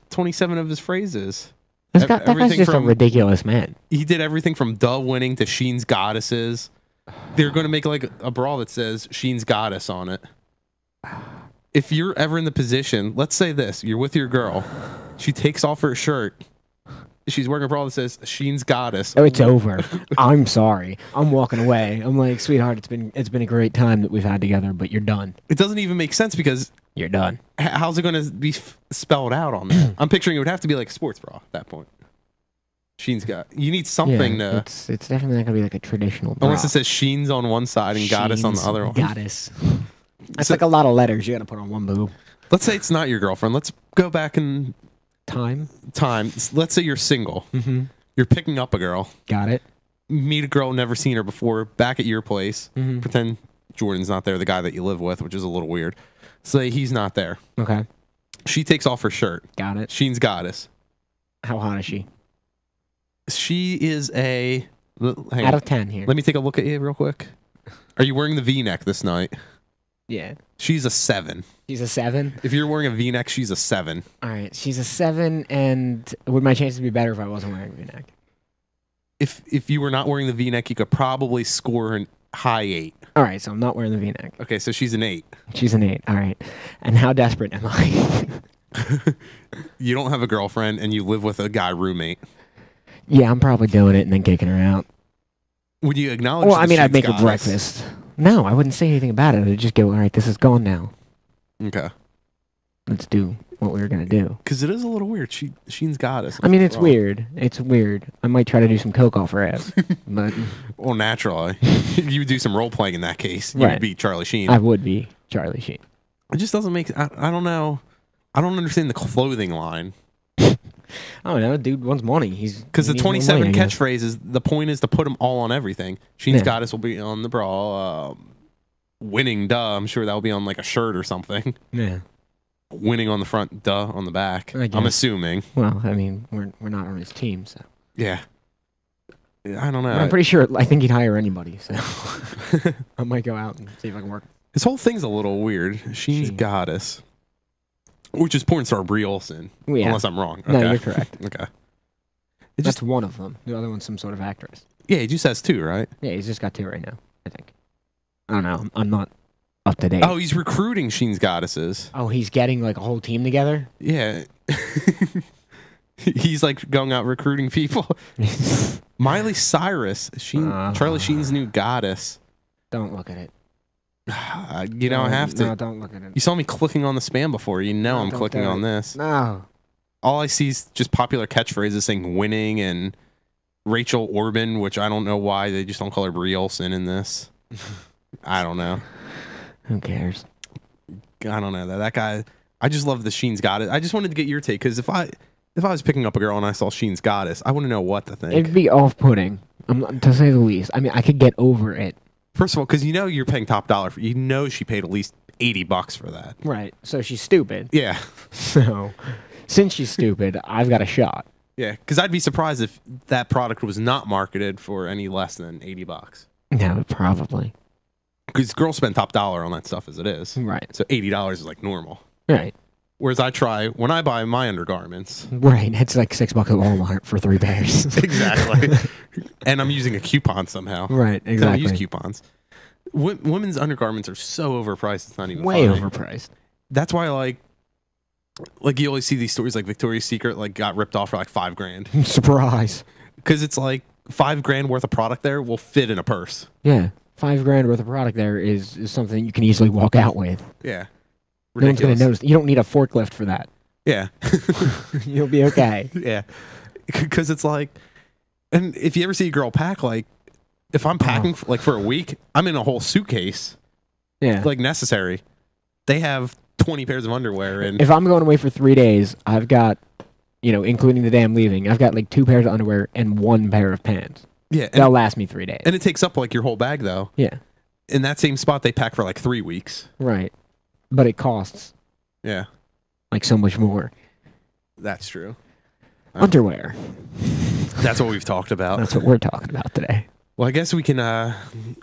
27 of his phrases. That guy's just a ridiculous man. He did everything from Duh winning to Sheen's Goddesses. They're going to make like a bra that says Sheen's Goddess on it. If you're ever in the position, let's say this, you're with your girl. She takes off her shirt. She's wearing a bra that says Sheen's Goddess. Oh, it's over. I'm sorry. I'm walking away. I'm like, sweetheart, it's been a great time that we've had together, but you're done. It doesn't even make sense because you're done. How's it going to be spelled out on there? I'm picturing it would have to be like a sports bra at that point. Sheen's got. You need something to. It's definitely not gonna be like a traditional bra. Unless it says Sheen's on one side and Goddess on the other one. Goddess. That's like a lot of letters you gotta put on one boob. Let's say it's not your girlfriend. Let's go back in time. Let's say you're single. Mm-hmm. You're picking up a girl. Got it. Meet a girl, never seen her before. Back at your place. Mm-hmm. Pretend Jordan's not there, the guy that you live with, which is a little weird. Say he's not there. Okay. She takes off her shirt. Got it. Sheen's Goddess. How hot is she? She is a... Out of 10 here. Let me take a look at you real quick. Are you wearing the V-neck this night? Yeah. She's a 7. She's a 7? If you're wearing a V-neck, she's a 7. All right. She's a 7, and would my chances be better if I wasn't wearing a V-neck? If you were not wearing the V-neck, you could probably score a high 8. All right, so I'm not wearing the V-neck. Okay, so she's an 8. She's an 8. All right. And how desperate am I? You don't have a girlfriend, and you live with a guy roommate. Yeah, I'm probably doing it and then kicking her out. Would you acknowledge? Well, I mean, I'd make Goddess? her breakfast. No, I wouldn't say anything about it. I'd just go, all right, this is gone now. Okay. Let's do what we were going to do. Because it is a little weird. Sheen's Goddess. I mean, it's weird. It's weird. I might try to do some coke off her ass. But well, naturally. You would do some role-playing in that case. You would be Charlie Sheen. I would be Charlie Sheen. It just doesn't make... I don't know. I don't understand the clothing line. I don't know. Dude wants money. Because the 27 catchphrases, the point is to put them all on everything. Sheen's Goddess will be on the bra. Winning, duh. I'm sure that will be on like a shirt or something. Yeah. Winning on the front, duh, on the back. I'm assuming. Well, I mean, we're not on his team, so. Yeah. I don't know. I'm pretty sure. I think he'd hire anybody, so. I might go out and see if I can work. This whole thing's a little weird. Sheen's Goddess. Which is porn star Brie Olson. Yeah. Unless I'm wrong. Okay. No, you're correct. Okay. That's one of them. The other one's some sort of actress. Yeah, he just has 2, right? Yeah, he's just got 2 right now, I think. I don't know. I'm not up to date. Oh, he's recruiting Sheen's Goddesses. Oh, he's getting like a whole team together? Yeah. He's like going out recruiting people. Miley Cyrus, Charlie Sheen's new goddess. Don't look at it. You don't have to. No, don't look at it. You saw me clicking on the spam before. You know I'm clicking on this. No. All I see is just popular catchphrases saying winning and Rachel Orban, which I don't know why they just don't call her Brie Olson in this. I don't know. Who cares? I don't know. That guy, I just love the Sheen's Goddess. I just wanted to get your take because if I was picking up a girl and I saw Sheen's Goddess, I wouldn't know what to think. It'd be off-putting, to say the least. I mean, I could get over it. First of all, because you know you're paying top dollar for, you know she paid at least $80 for that. Right. So she's stupid. Yeah. So, since she's stupid, I've got a shot. Yeah, because I'd be surprised if that product was not marketed for any less than $80. No, probably. Because girls spend top dollar on that stuff as it is. Right. So $80 is like normal. Right. Whereas when I buy my undergarments. Right. It's like $6 at Walmart for 3 pairs. Exactly. And I'm using a coupon somehow. Right. Exactly. I use coupons. Women's undergarments are so overpriced. It's not even way funny. overpriced. That's why like you always see these stories like Victoria's Secret like got ripped off for like $5,000. Surprise. Because it's like $5,000 worth of product there will fit in a purse. Yeah. $5,000 worth of product there is something you can easily walk out with. Yeah. Ridiculous. No one's going to notice. You don't need a forklift for that. Yeah. You'll be okay. Yeah. Because it's like, and if you ever see a girl pack, like, if I'm packing for a week, I'm in a whole suitcase. Yeah. Like necessary. They have 20 pairs of underwear. And if I'm going away for 3 days, I've got, including the day I'm leaving, I've got like 2 pairs of underwear and 1 pair of pants. Yeah. That'll last me 3 days. And it takes up like your whole bag though. Yeah. In that same spot, they pack for like 3 weeks. Right. But it costs. Yeah. Like so much more. That's true. Underwear. That's what we've talked about. That's what we're talking about today. Well, I guess we can,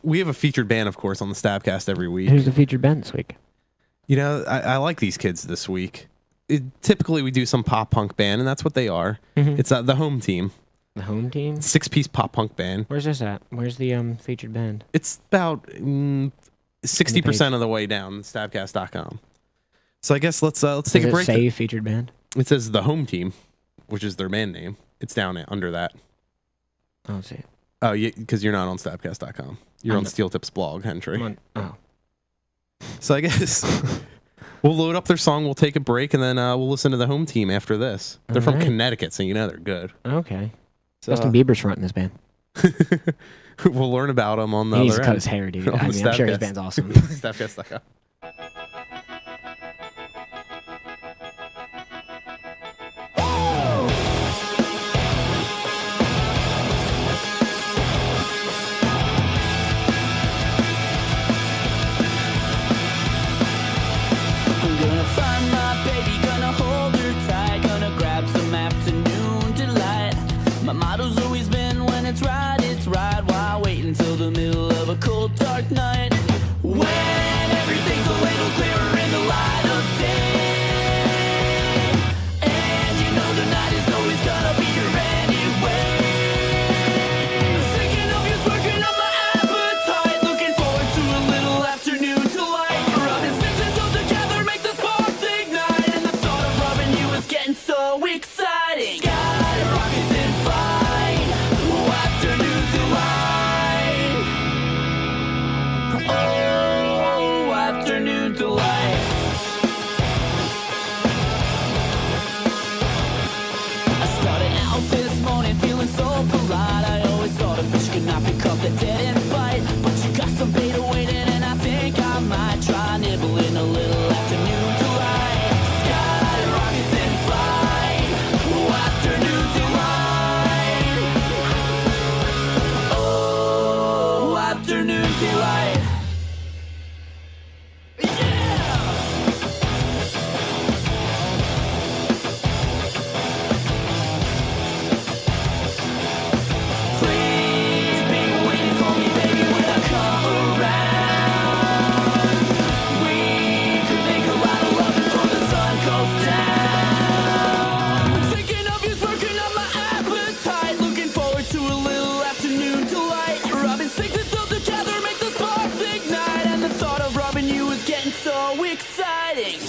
we have a featured band, of course, on the Stabcast every week. Who's the featured band this week? You know, I like these kids this week. Typically, we do some pop punk band, and that's what they are. It's the home team. The home team? 6-piece pop punk band. Where's this at? Where's the featured band? It's about 60% of the way down, stabcast.com. So I guess let's take a break. Does it say featured band? It says the home team, which is their band name. It's down under that. I don't see it. Oh, yeah, because you're not on stabcast.com. You're on Steel Tip's blog, Henry. Oh. So I guess we'll load up their song, we'll take a break, and then we'll listen to the home team after this. They're from Connecticut, so you know they're good. Okay. So, Justin Bieber's fronting this band. We'll learn about him on the he needs other to cut end. his hair, dude. I mean, I'm sure his band's awesome. Stabcast.com. Until the middle of a cold dark night, when everything's a little clearer in the light of day, and you know the night is always gonna be here anyway. Thinking of you's working up my appetite, looking forward to a little afternoon delight. Rubbing sticks until together make the sparks ignite, and the thought of rubbing you is getting so exciting. Skyrockets in flight, afternoon delight. Oh, afternoon delight. I started out this morning feeling so polite. I always thought a fish could not pick up the dead and bite, but you got some bait waiting, and I think I might try nibbling a little afternoon delight. Skyrockets in flight, oh, afternoon delight. Oh, afternoon delight.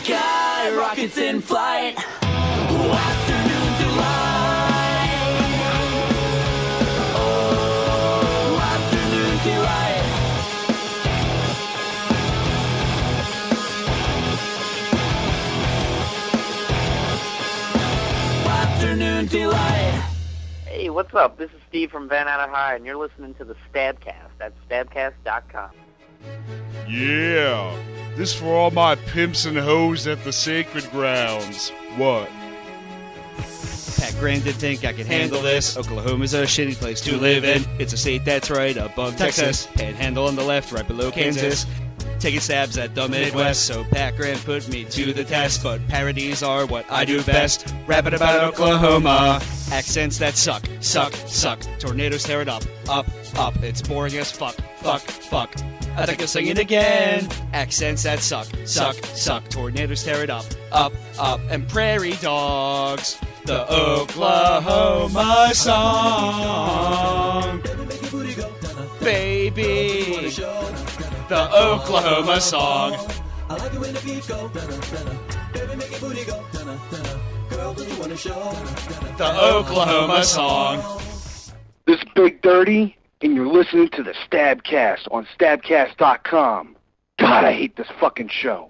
Skyrockets in flight. Oh, afternoon delight. Oh, afternoon delight. Afternoon delight. Hey, what's up? This is Steve from Van Anna High, and you're listening to the Stabcast at stabcast.com. Yeah, this for all my pimps and hoes at the sacred grounds. What? Pat Graham did think I could handle this. Oklahoma's a shitty place to live in. It's a state that's right above Texas. Panhandle on the left, right below Kansas. Taking stabs at the Midwest, so Pat Graham put me to the test. But parodies are what I do best. Rapping about Oklahoma. Accents that suck, suck, suck. Tornadoes tear it up, up, up. It's boring as fuck, fuck, fuck. I think I'll sing it again. Accents that suck, suck, suck. Tornadoes tear it up, up, up. And prairie dogs. The Oklahoma song. Baby. The Oklahoma song. I like it when the beat go. Baby, make your booty go. Girl, do you want to show? The Oklahoma song. This is Big Dirty, and you're listening to the Stabcast on stabcast.com. God, I hate this fucking show.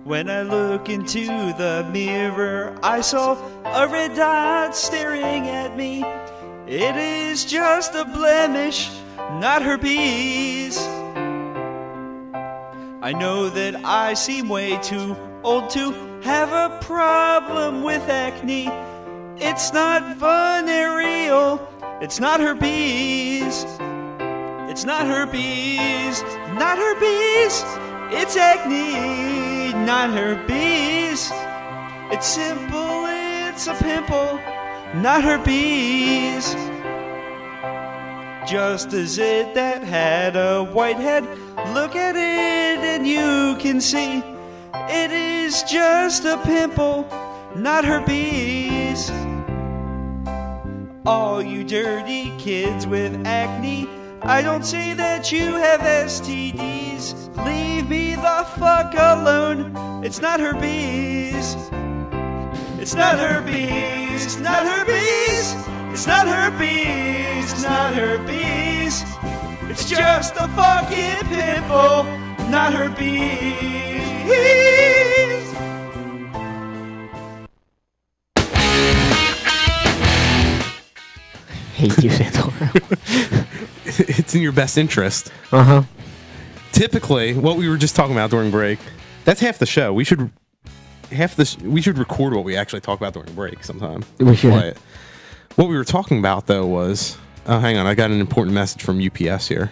When I look into the mirror, I saw a red dot staring at me. It is just a blemish, not herpes. I know that I seem way too old to have a problem with acne. It's not venereal, it's not herpes. It's not herpes, not herpes. It's acne, not herpes. It's simple, it's a pimple, not herpes. just as it that had a white head. Look at it and you can see it is just a pimple, not herpes. All you dirty kids with acne, I don't say that you have STDs. Leave me the fuck alone. It's not herpes. It's not herpes. It's not herpes. It's not herpes. It's not herpes. It's just a fucking pimple, not herpes. Hate you, Santoro. It's in your best interest. Uh-huh. Typically, what we were just talking about during break, that's half the show. We should record what we actually talk about during break sometime. We should. Play it. What we were talking about, though, was... Oh, hang on. I got an important message from UPS here.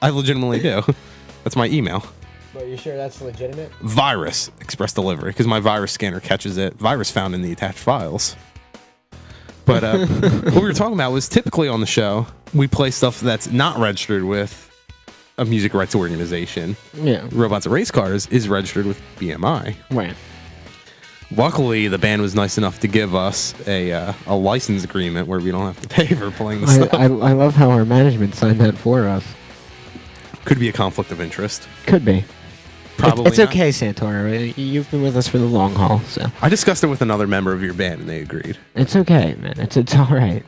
I legitimately do. That's my email. But you sure that's legitimate? Virus express delivery, because my virus scanner catches it. Virus found in the attached files. But what we were talking about was typically on the show, we play stuff that's not registered with a music rights organization. Yeah. Robots and Race Cars is registered with BMI. Right. Luckily, the band was nice enough to give us a license agreement where we don't have to pay for playing the stuff. I love how our management signed that for us. Could be a conflict of interest. Could be. Probably It's not. okay, Santoro. You've been with us for the long haul, so. I discussed it with another member of your band, and they agreed. It's okay, man. It's all right.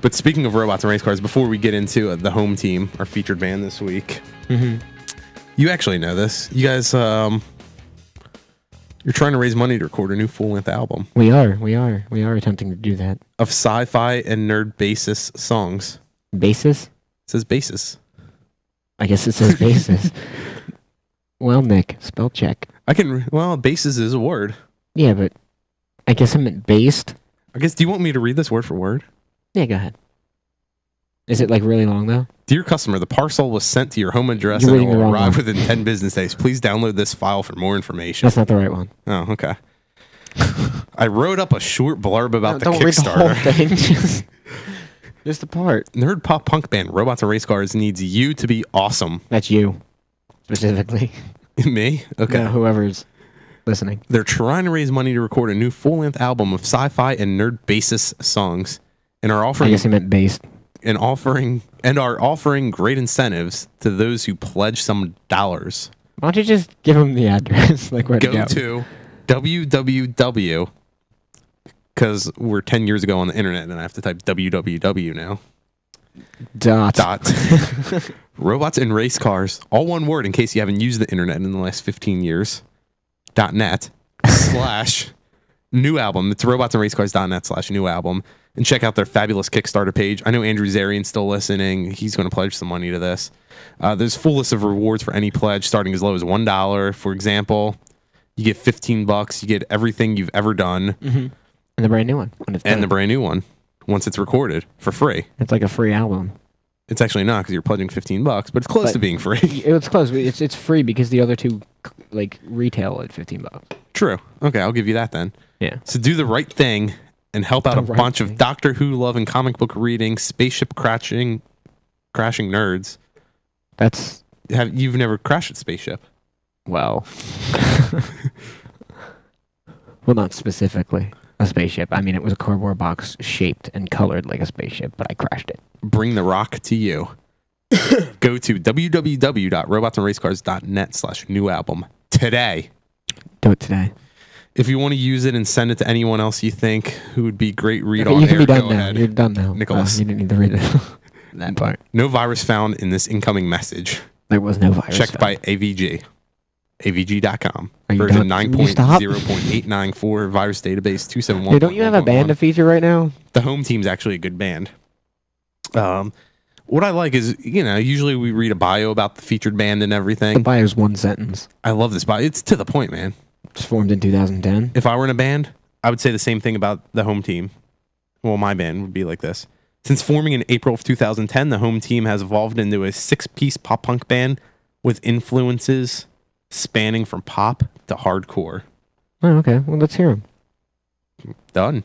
But speaking of Robots and Race Cars, before we get into the home team, our featured band this week, you actually know this. You guys, you're trying to raise money to record a new full-length album. We are attempting to do that. Of sci-fi and nerd basis songs. Basis? It says basis. I guess it says basis. Well, Nick, spell check. Basis is a word. Yeah, but I guess I meant based. I guess, do you want me to read this word for word? Yeah, go ahead. Is it like really long though? Dear customer, the parcel was sent to your home address You're and reading it the will wrong arrive one. within 10 business days. Please download this file for more information. That's not the right one. Oh, okay. I wrote up a short blurb about the don't read the Kickstarter. whole thing. Just the part. Nerd pop punk band Robots and Race Cars needs you to be awesome. That's you, specifically. Me? Okay. No, whoever's listening. They're trying to raise money to record a new full-length album of sci-fi and nerd basis songs, and are offering. I guess he meant based. And are offering great incentives to those who pledge some dollars. Why don't you just give him the address? Like where to Go to www. Because we're 10 years ago on the internet, and I have to type www now. Dot. Robots and Race Cars, all one word in case you haven't used the internet in the last 15 years. .net / new album. It's robotsandracecars.net / new album. And check out their fabulous Kickstarter page. I know Andrew Zarian's still listening. He's going to pledge some money to this. There's a full list of rewards for any pledge, starting as low as $1. For example, you get $15. You get everything you've ever done. Mm-hmm. And the brand new one. The brand new one. Once it's recorded for free. It's like a free album. It's actually not because you're pledging $15, but it's close to being free. It's close. It's free because the other two like retail at $15. True. Okay, I'll give you that then. Yeah. So do the right thing and help out a bunch of Doctor Who loving, comic book reading, spaceship crashing nerds. You've never crashed a spaceship? Well, well, not specifically a spaceship. I mean, it was a cardboard box shaped and colored like a spaceship, but I crashed it. Bring the rock to you. Go to www.robotsandracecars.net / new album today. Do it today. If you want to use it and send it to anyone else you think who would be great read Okay, on you can air, be done go now. ahead. You're done now. Nicholas. You didn't need to read it. That part. No virus found in this incoming message. There was no virus Checked by found. AVG. AVG.com. Are you Version done? Will you stop? 9.0.894. Virus database 271. Hey, don't you have a band to feature right now? The home team's actually a good band. What I like is, usually we read a bio about the featured band and everything. The bio's one sentence. I love this bio. It's to the point, man. It's formed in 2010. If I were in a band, I would say the same thing about the home team. Well, my band would be like this. Since forming in April of 2010, the home team has evolved into a 6-piece pop-punk band with influences spanning from pop to hardcore. Oh, okay. Well, let's hear them. Done.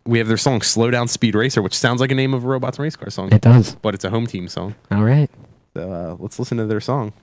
we have their song "Slow Down Speed Racer," which sounds like a name of a Robots and Race Car song. It does, but it's a home team song. All right. So let's listen to their song.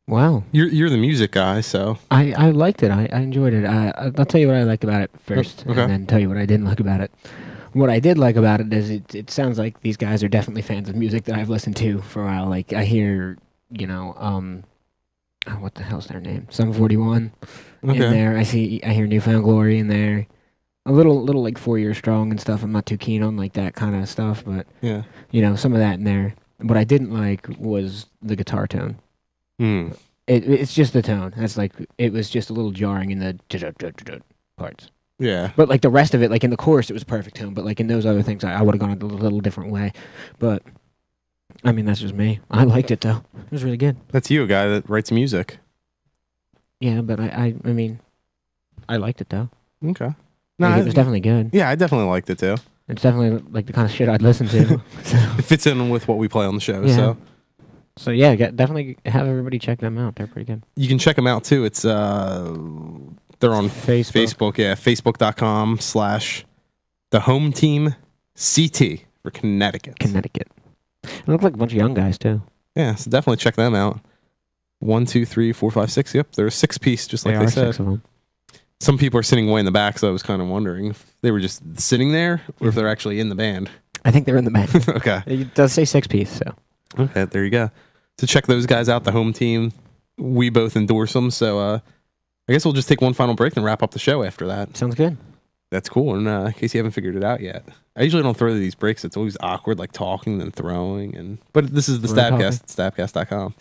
Wow. You're the music guy, so I liked it. I enjoyed it. I'll tell you what I liked about it first, Okay. and then tell you what I didn't like about it. What I did like about it is it sounds like these guys are definitely fans of music that I've listened to for a while. Like I hear, what the hell's their name? Sum 41 in Okay. there. I hear Newfound Glory in there. A little like 4 Years Strong and stuff. I'm not too keen on like that kind of stuff, but Yeah. some of that in there. What I didn't like was the guitar tone. Hmm. It's just the tone. That's like it was just a little jarring in the parts. Yeah. But like the rest of it, like in the chorus, it was a perfect tone. But like in those other things, I would have gone a little different way. But I mean, that's just me. I liked it though. It was really good. That's you, a guy that writes music. Yeah, but I mean, I liked it though. Okay. Like, it was definitely good. Yeah, I definitely liked it too. It's definitely like the kind of shit I'd listen to. It fits in with what we play on the show. Yeah. So yeah, definitely have everybody check them out. They're pretty good. you can check them out too. It's they're on Facebook. Yeah, facebook.com/the home team CT for Connecticut. They look like a bunch of young guys too. Yeah, so definitely check them out. 1, 2, 3, 4, 5, 6. Yep, they're a 6-piece, just like They they are said. 6 of them. Some people are sitting way in the back, so I was kind of wondering if they were just sitting there or if they're actually in the band. I think they're in the band. Okay. It does say 6-piece, so. Okay, there you go. So check those guys out, the home team. We both endorse them, so I guess we'll just take one final break and wrap up the show after that. Sounds good. That's cool, and in case you haven't figured it out yet. I usually don't throw these breaks. It's always awkward, like talking and throwing. But this is the Stabcast at stabcast.com.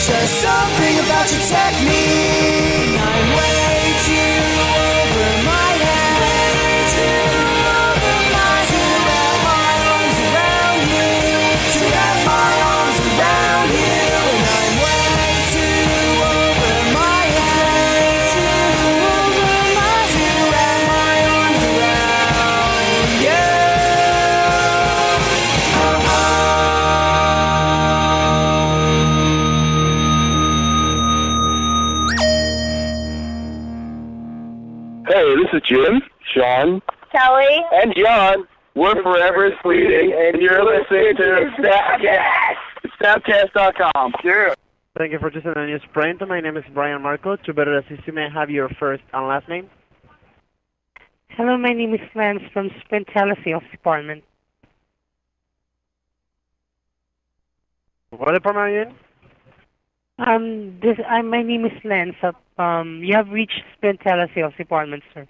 Just something about your technique. I'm way too over my head. To wrap my arms around you. To wrap my arms around you. And I'm way too over my head. To wrap my arms around you. Hey, this is Jim, Sean, Kelly. and John. We're Forever Fleeting, and you're listening to Stabcast. Stabcast.com. Yeah. Thank you for choosing the news print. My name is Brian Marco. To better assist you, may I have your first and last name? Hello, my name is Lance from Sprint Telesales Department. What department are you in? My name is Lance. You have reached Sprint Telesales Department, sir.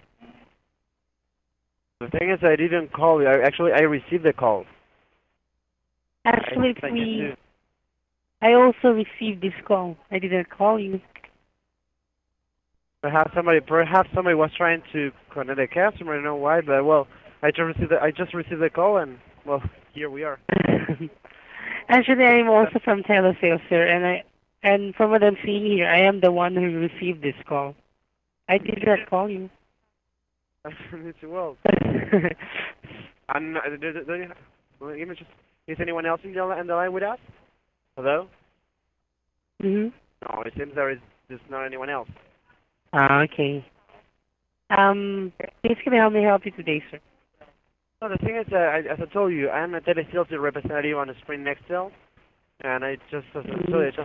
The thing is, I didn't call you. I received the call. Actually, I also received this call. I didn't call you. Perhaps somebody was trying to connect a customer. I don't know why, but well, I just received the call, and well, here we are. Actually, I'm also from Telesales, sir, and from what I'm seeing here, I am the one who received this call. I did not call you. It's well. And is anyone else in the line with us? Hello? Mm-hmm. No, it seems there's not anyone else. Okay. Please can I help you today, sir? No, the thing is, as I told you, I'm a telesales representative on the Sprint Nextel. And I just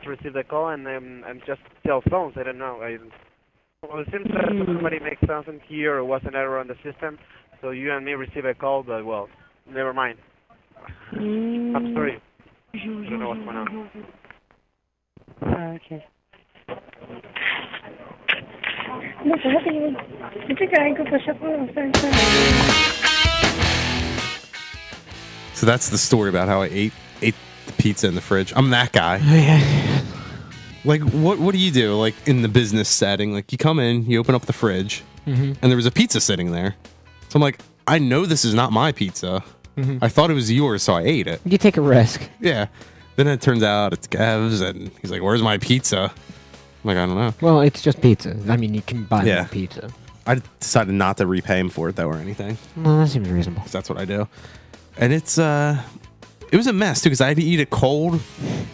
received a call, and I'm just cell phones. I don't know. Well, it seems that somebody makes something here or was an error on the system, so you and me receive a call, but well, never mind. I'm sorry. I don't know what's going on. Okay. So that's the story about how I ate the pizza in the fridge. I'm that guy. Yeah. Like, what do you do, like, in the business setting? Like, you come in, you open up the fridge, and there was a pizza sitting there. So I'm like, I know this is not my pizza. I thought it was yours, so I ate it. You take a risk. Yeah. Then it turns out it's Kev's, and he's like, where's my pizza? I'm like, I don't know. Well, it's just pizza. I mean, you can buy Yeah. more pizza. I decided not to repay him for it, though, or anything. Well, that seems reasonable. 'Cause that's what I do. And it was a mess, too, because I had to eat it cold.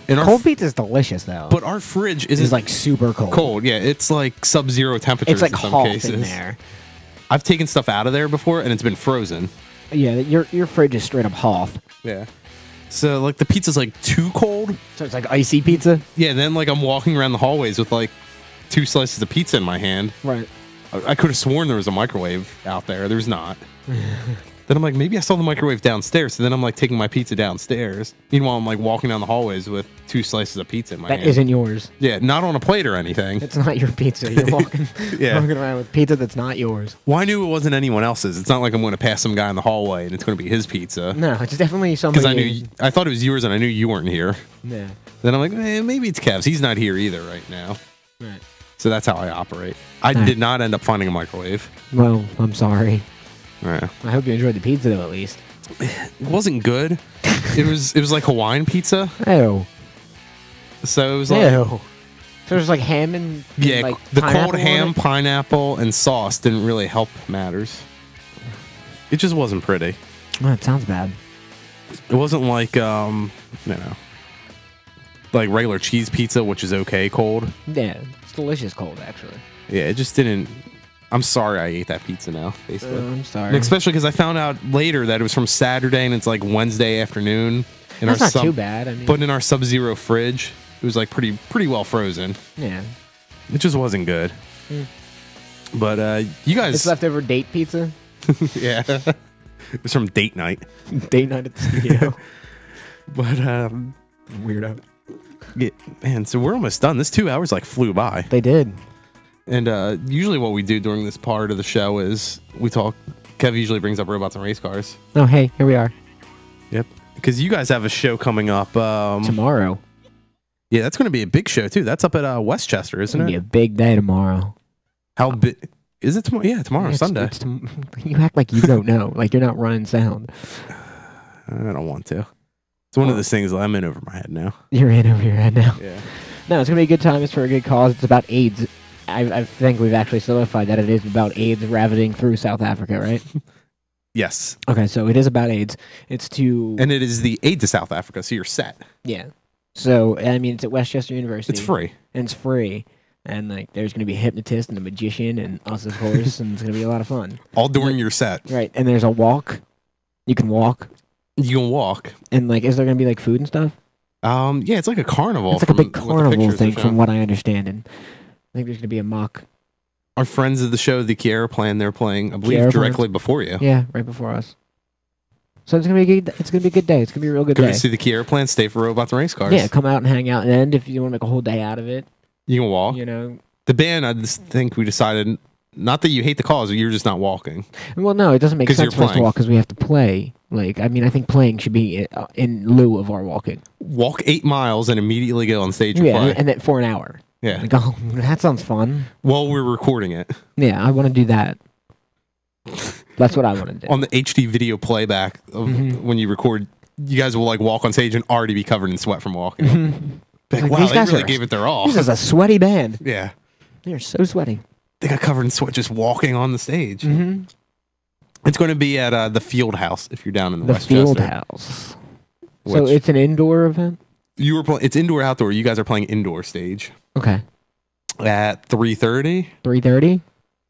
And Cold pizza is delicious, though. But our fridge It's like super cold. Cold, yeah. It's like sub-zero temperatures It's like in some half cases. in there. I've taken stuff out of there before, and it's been frozen. Yeah, your fridge is straight up half. Yeah. So, like, the pizza's, like, too cold. So it's like icy pizza? Yeah, and then, like, I'm walking around the hallways with, like, 2 slices of pizza in my hand. Right. I could have sworn there was a microwave out there. There's not. Then I'm like, maybe I saw the microwave downstairs. So then I'm, like, taking my pizza downstairs. Meanwhile, I'm, like, walking down the hallways with 2 slices of pizza in my hand. That isn't yours. Yeah, not on a plate or anything. It's not your pizza. You're walking, Yeah. walking around with pizza that's not yours. Well, I knew it wasn't anyone else's. It's not like I'm going to pass some guy in the hallway and it's going to be his pizza. No, it's definitely somebody. Because I thought it was yours and I knew you weren't here. Yeah. Then I'm like, maybe it's Kev's. He's not here either right now. Right. So that's how I operate. I Right. did not end up finding a microwave. Well, I'm sorry. Right. I hope you enjoyed the pizza, though, at least. It wasn't good. It was like Hawaiian pizza. Ew. So it was like... Ew. So there's like ham and Yeah, like the cold pineapple on ham, it? pineapple, and sauce didn't really help matters. It just wasn't pretty. Oh, it sounds bad. It wasn't like, like regular cheese pizza, which is okay cold. Yeah, it's delicious cold, actually. Yeah, it just didn't... I'm sorry I ate that pizza now, basically. I'm sorry. And especially because I found out later that it was from Saturday and it's like Wednesday afternoon. In That's our not too bad. I mean, but in our Sub-Zero fridge, it was like pretty well frozen. yeah. It just wasn't good. Mm. But you guys... It's leftover date pizza. Yeah. It was from date night. Date night at the studio. But weirdo. Yeah, man, so we're almost done. This 2 hours like flew by. They did. And usually what we do during this part of the show is we talk. Kev usually brings up robots and race cars. Oh, hey, here we are. Yep. Because you guys have a show coming up tomorrow. Yeah, that's going to be a big show too. That's up at Westchester, isn't it? It's going to be a big day tomorrow. How big is it tomorrow? Yeah, tomorrow, Sunday. You act like you don't know. Like you're not running sound. I don't want to. It's one of those things that I'm in over my head now. You're in over your head now. Yeah. No, it's going to be a good time. It's for a good cause. It's about AIDS. I think we've actually solidified that it is about AIDS ravaging through South Africa, right? Yes. Okay, so it is about AIDS. It's to... And it is the aid to South Africa, so you're set. Yeah. So, I mean, it's at Westchester University. It's free. And it's free. And, like, there's going to be a hypnotist and a magician and us, of course, and it's going to be a lot of fun. All during your set. Right, and there's a walk. You can walk. You can walk. And, like, is there going to be, like, food and stuff? Yeah, it's like a carnival. It's like a big carnival thing from what I understand. And I think there's going to be a mock. Our friends of the show, the Kiera Plan, they're playing, I believe, Kiera directly Plan? before you. Yeah, right before us. So it's gonna be a good. It's gonna be a good day. It's gonna be a real good Come day. to see the Kiera Plan, stay for robots and race cars. Yeah, come out and hang out. And if you want to make a whole day out of it, You can walk. you know. The band, I just think we decided, not that you hate the cause, you're just not walking. Well, no, it doesn't make 'Cause sense you're for us to playing. walk because we have to play. Like, I mean, I think playing should be in lieu of our walking. Walk 8 miles and immediately go on stage and Yeah, play. and then for an hour. Yeah. Like, oh, that sounds fun. While we're recording it. Yeah, I want to do that. That's what I want to do. On the HD video playback of Mm-hmm. when you record, you guys will like walk on stage and already be covered in sweat from walking. Like, Like, wow, these they guys really are- gave it their all. This is a sweaty band. Yeah. They're so sweaty. They got covered in sweat just walking on the stage. Mm-hmm. It's going to be at the Field House if you're down in The Westchester. Field House. So Which- it's an indoor event? You were it's indoor outdoor. You guys are playing indoor stage. Okay. At 3:30. 3:30?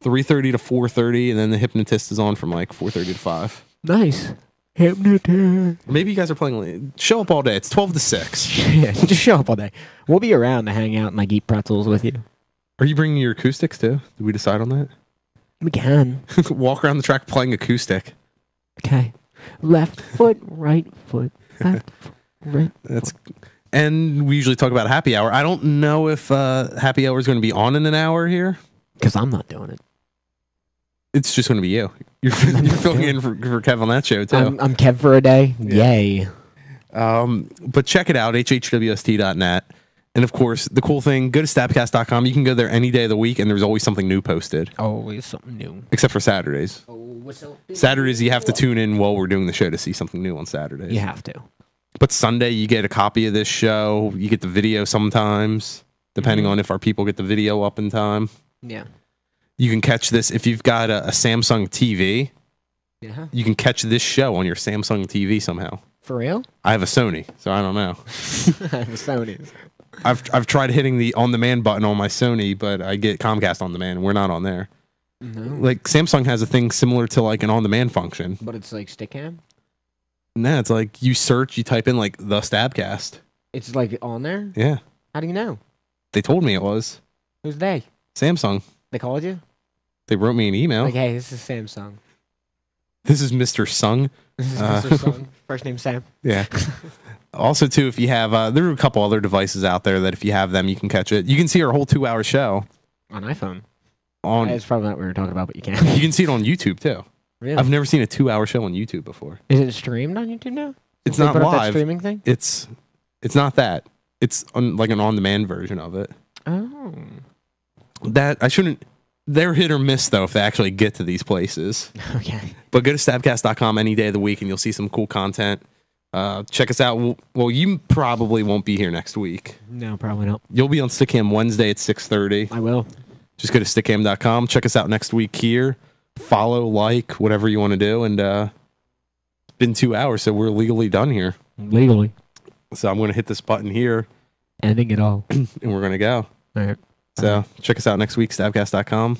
3:30 to 4:30, and then the hypnotist is on from like 4:30 to 5. Nice. Hypnotist. Maybe you guys are playing late. Show up all day. It's 12 to 6. Yeah, just show up all day. We'll be around to hang out and like eat pretzels with you. Are you bringing your acoustics too? Did we decide on that? We can. Walk around the track playing acoustic. Okay. Left foot, right foot, left foot, right. That's. And we usually talk about happy hour. I don't know if happy hour is going to be on in an hour here. Because I'm not doing it. It's just going to be you. You're filling in for Kev on that show, too. I'm Kev for a day. Yeah. Yay. But check it out, hhwst.net. And, of course, the cool thing, go to stabcast.com. You can go there any day of the week, and there's always something new posted. Always something new. Except for Saturdays. Oh, what's up? Saturdays, you have to tune in while we're doing the show to see something new on Saturdays. You have to. But Sunday, you get a copy of this show. You get the video sometimes, depending on if our people get the video up in time. Yeah. You can catch this if you've got a Samsung TV. Yeah. You can catch this show on your Samsung TV somehow. For real? I have a Sony, so I don't know. I have a Sony. I've tried hitting the on-demand button on my Sony, but I get Comcast on-demand, and we're not on there. No. Like, Samsung has a thing similar to, like, an on-demand function. But it's like Stickam? No, it's like you search, you type in, like, the Stabcast. It's like on there? Yeah. How do you know? They told me it was. Who's they? Samsung. They called you? They wrote me an email. Like, hey, this is Samsung. This is Mr. Sung. This is Mr. Sung. First name Sam. Yeah. Also, too, if you have, there are a couple other devices out there that if you have them, you can catch it. You can see our whole 2-hour show. On iPhone. It's probably not what we were talking about, but you can. You can see it on YouTube, too. Really? I've never seen a 2-hour show on YouTube before. Is it streamed on YouTube now? It's They not put up that live. streaming thing? It's not that. It's like an on-demand version of it. Oh. That, I shouldn't... They're hit or miss, though, if they actually get to these places. Okay. But go to stabcast.com any day of the week, and you'll see some cool content. Check us out. Well, you probably won't be here next week. No, probably not. You'll be on Stickam Wednesday at 6:30. I will. Just go to stickam.com. Check us out next week here. Follow, like, whatever you want to do. And it's been 2 hours, so we're legally done here. Legally. So I'm going to hit this button here. Ending it all. And we're going to go. All right. So check us out next week, stabcast.com.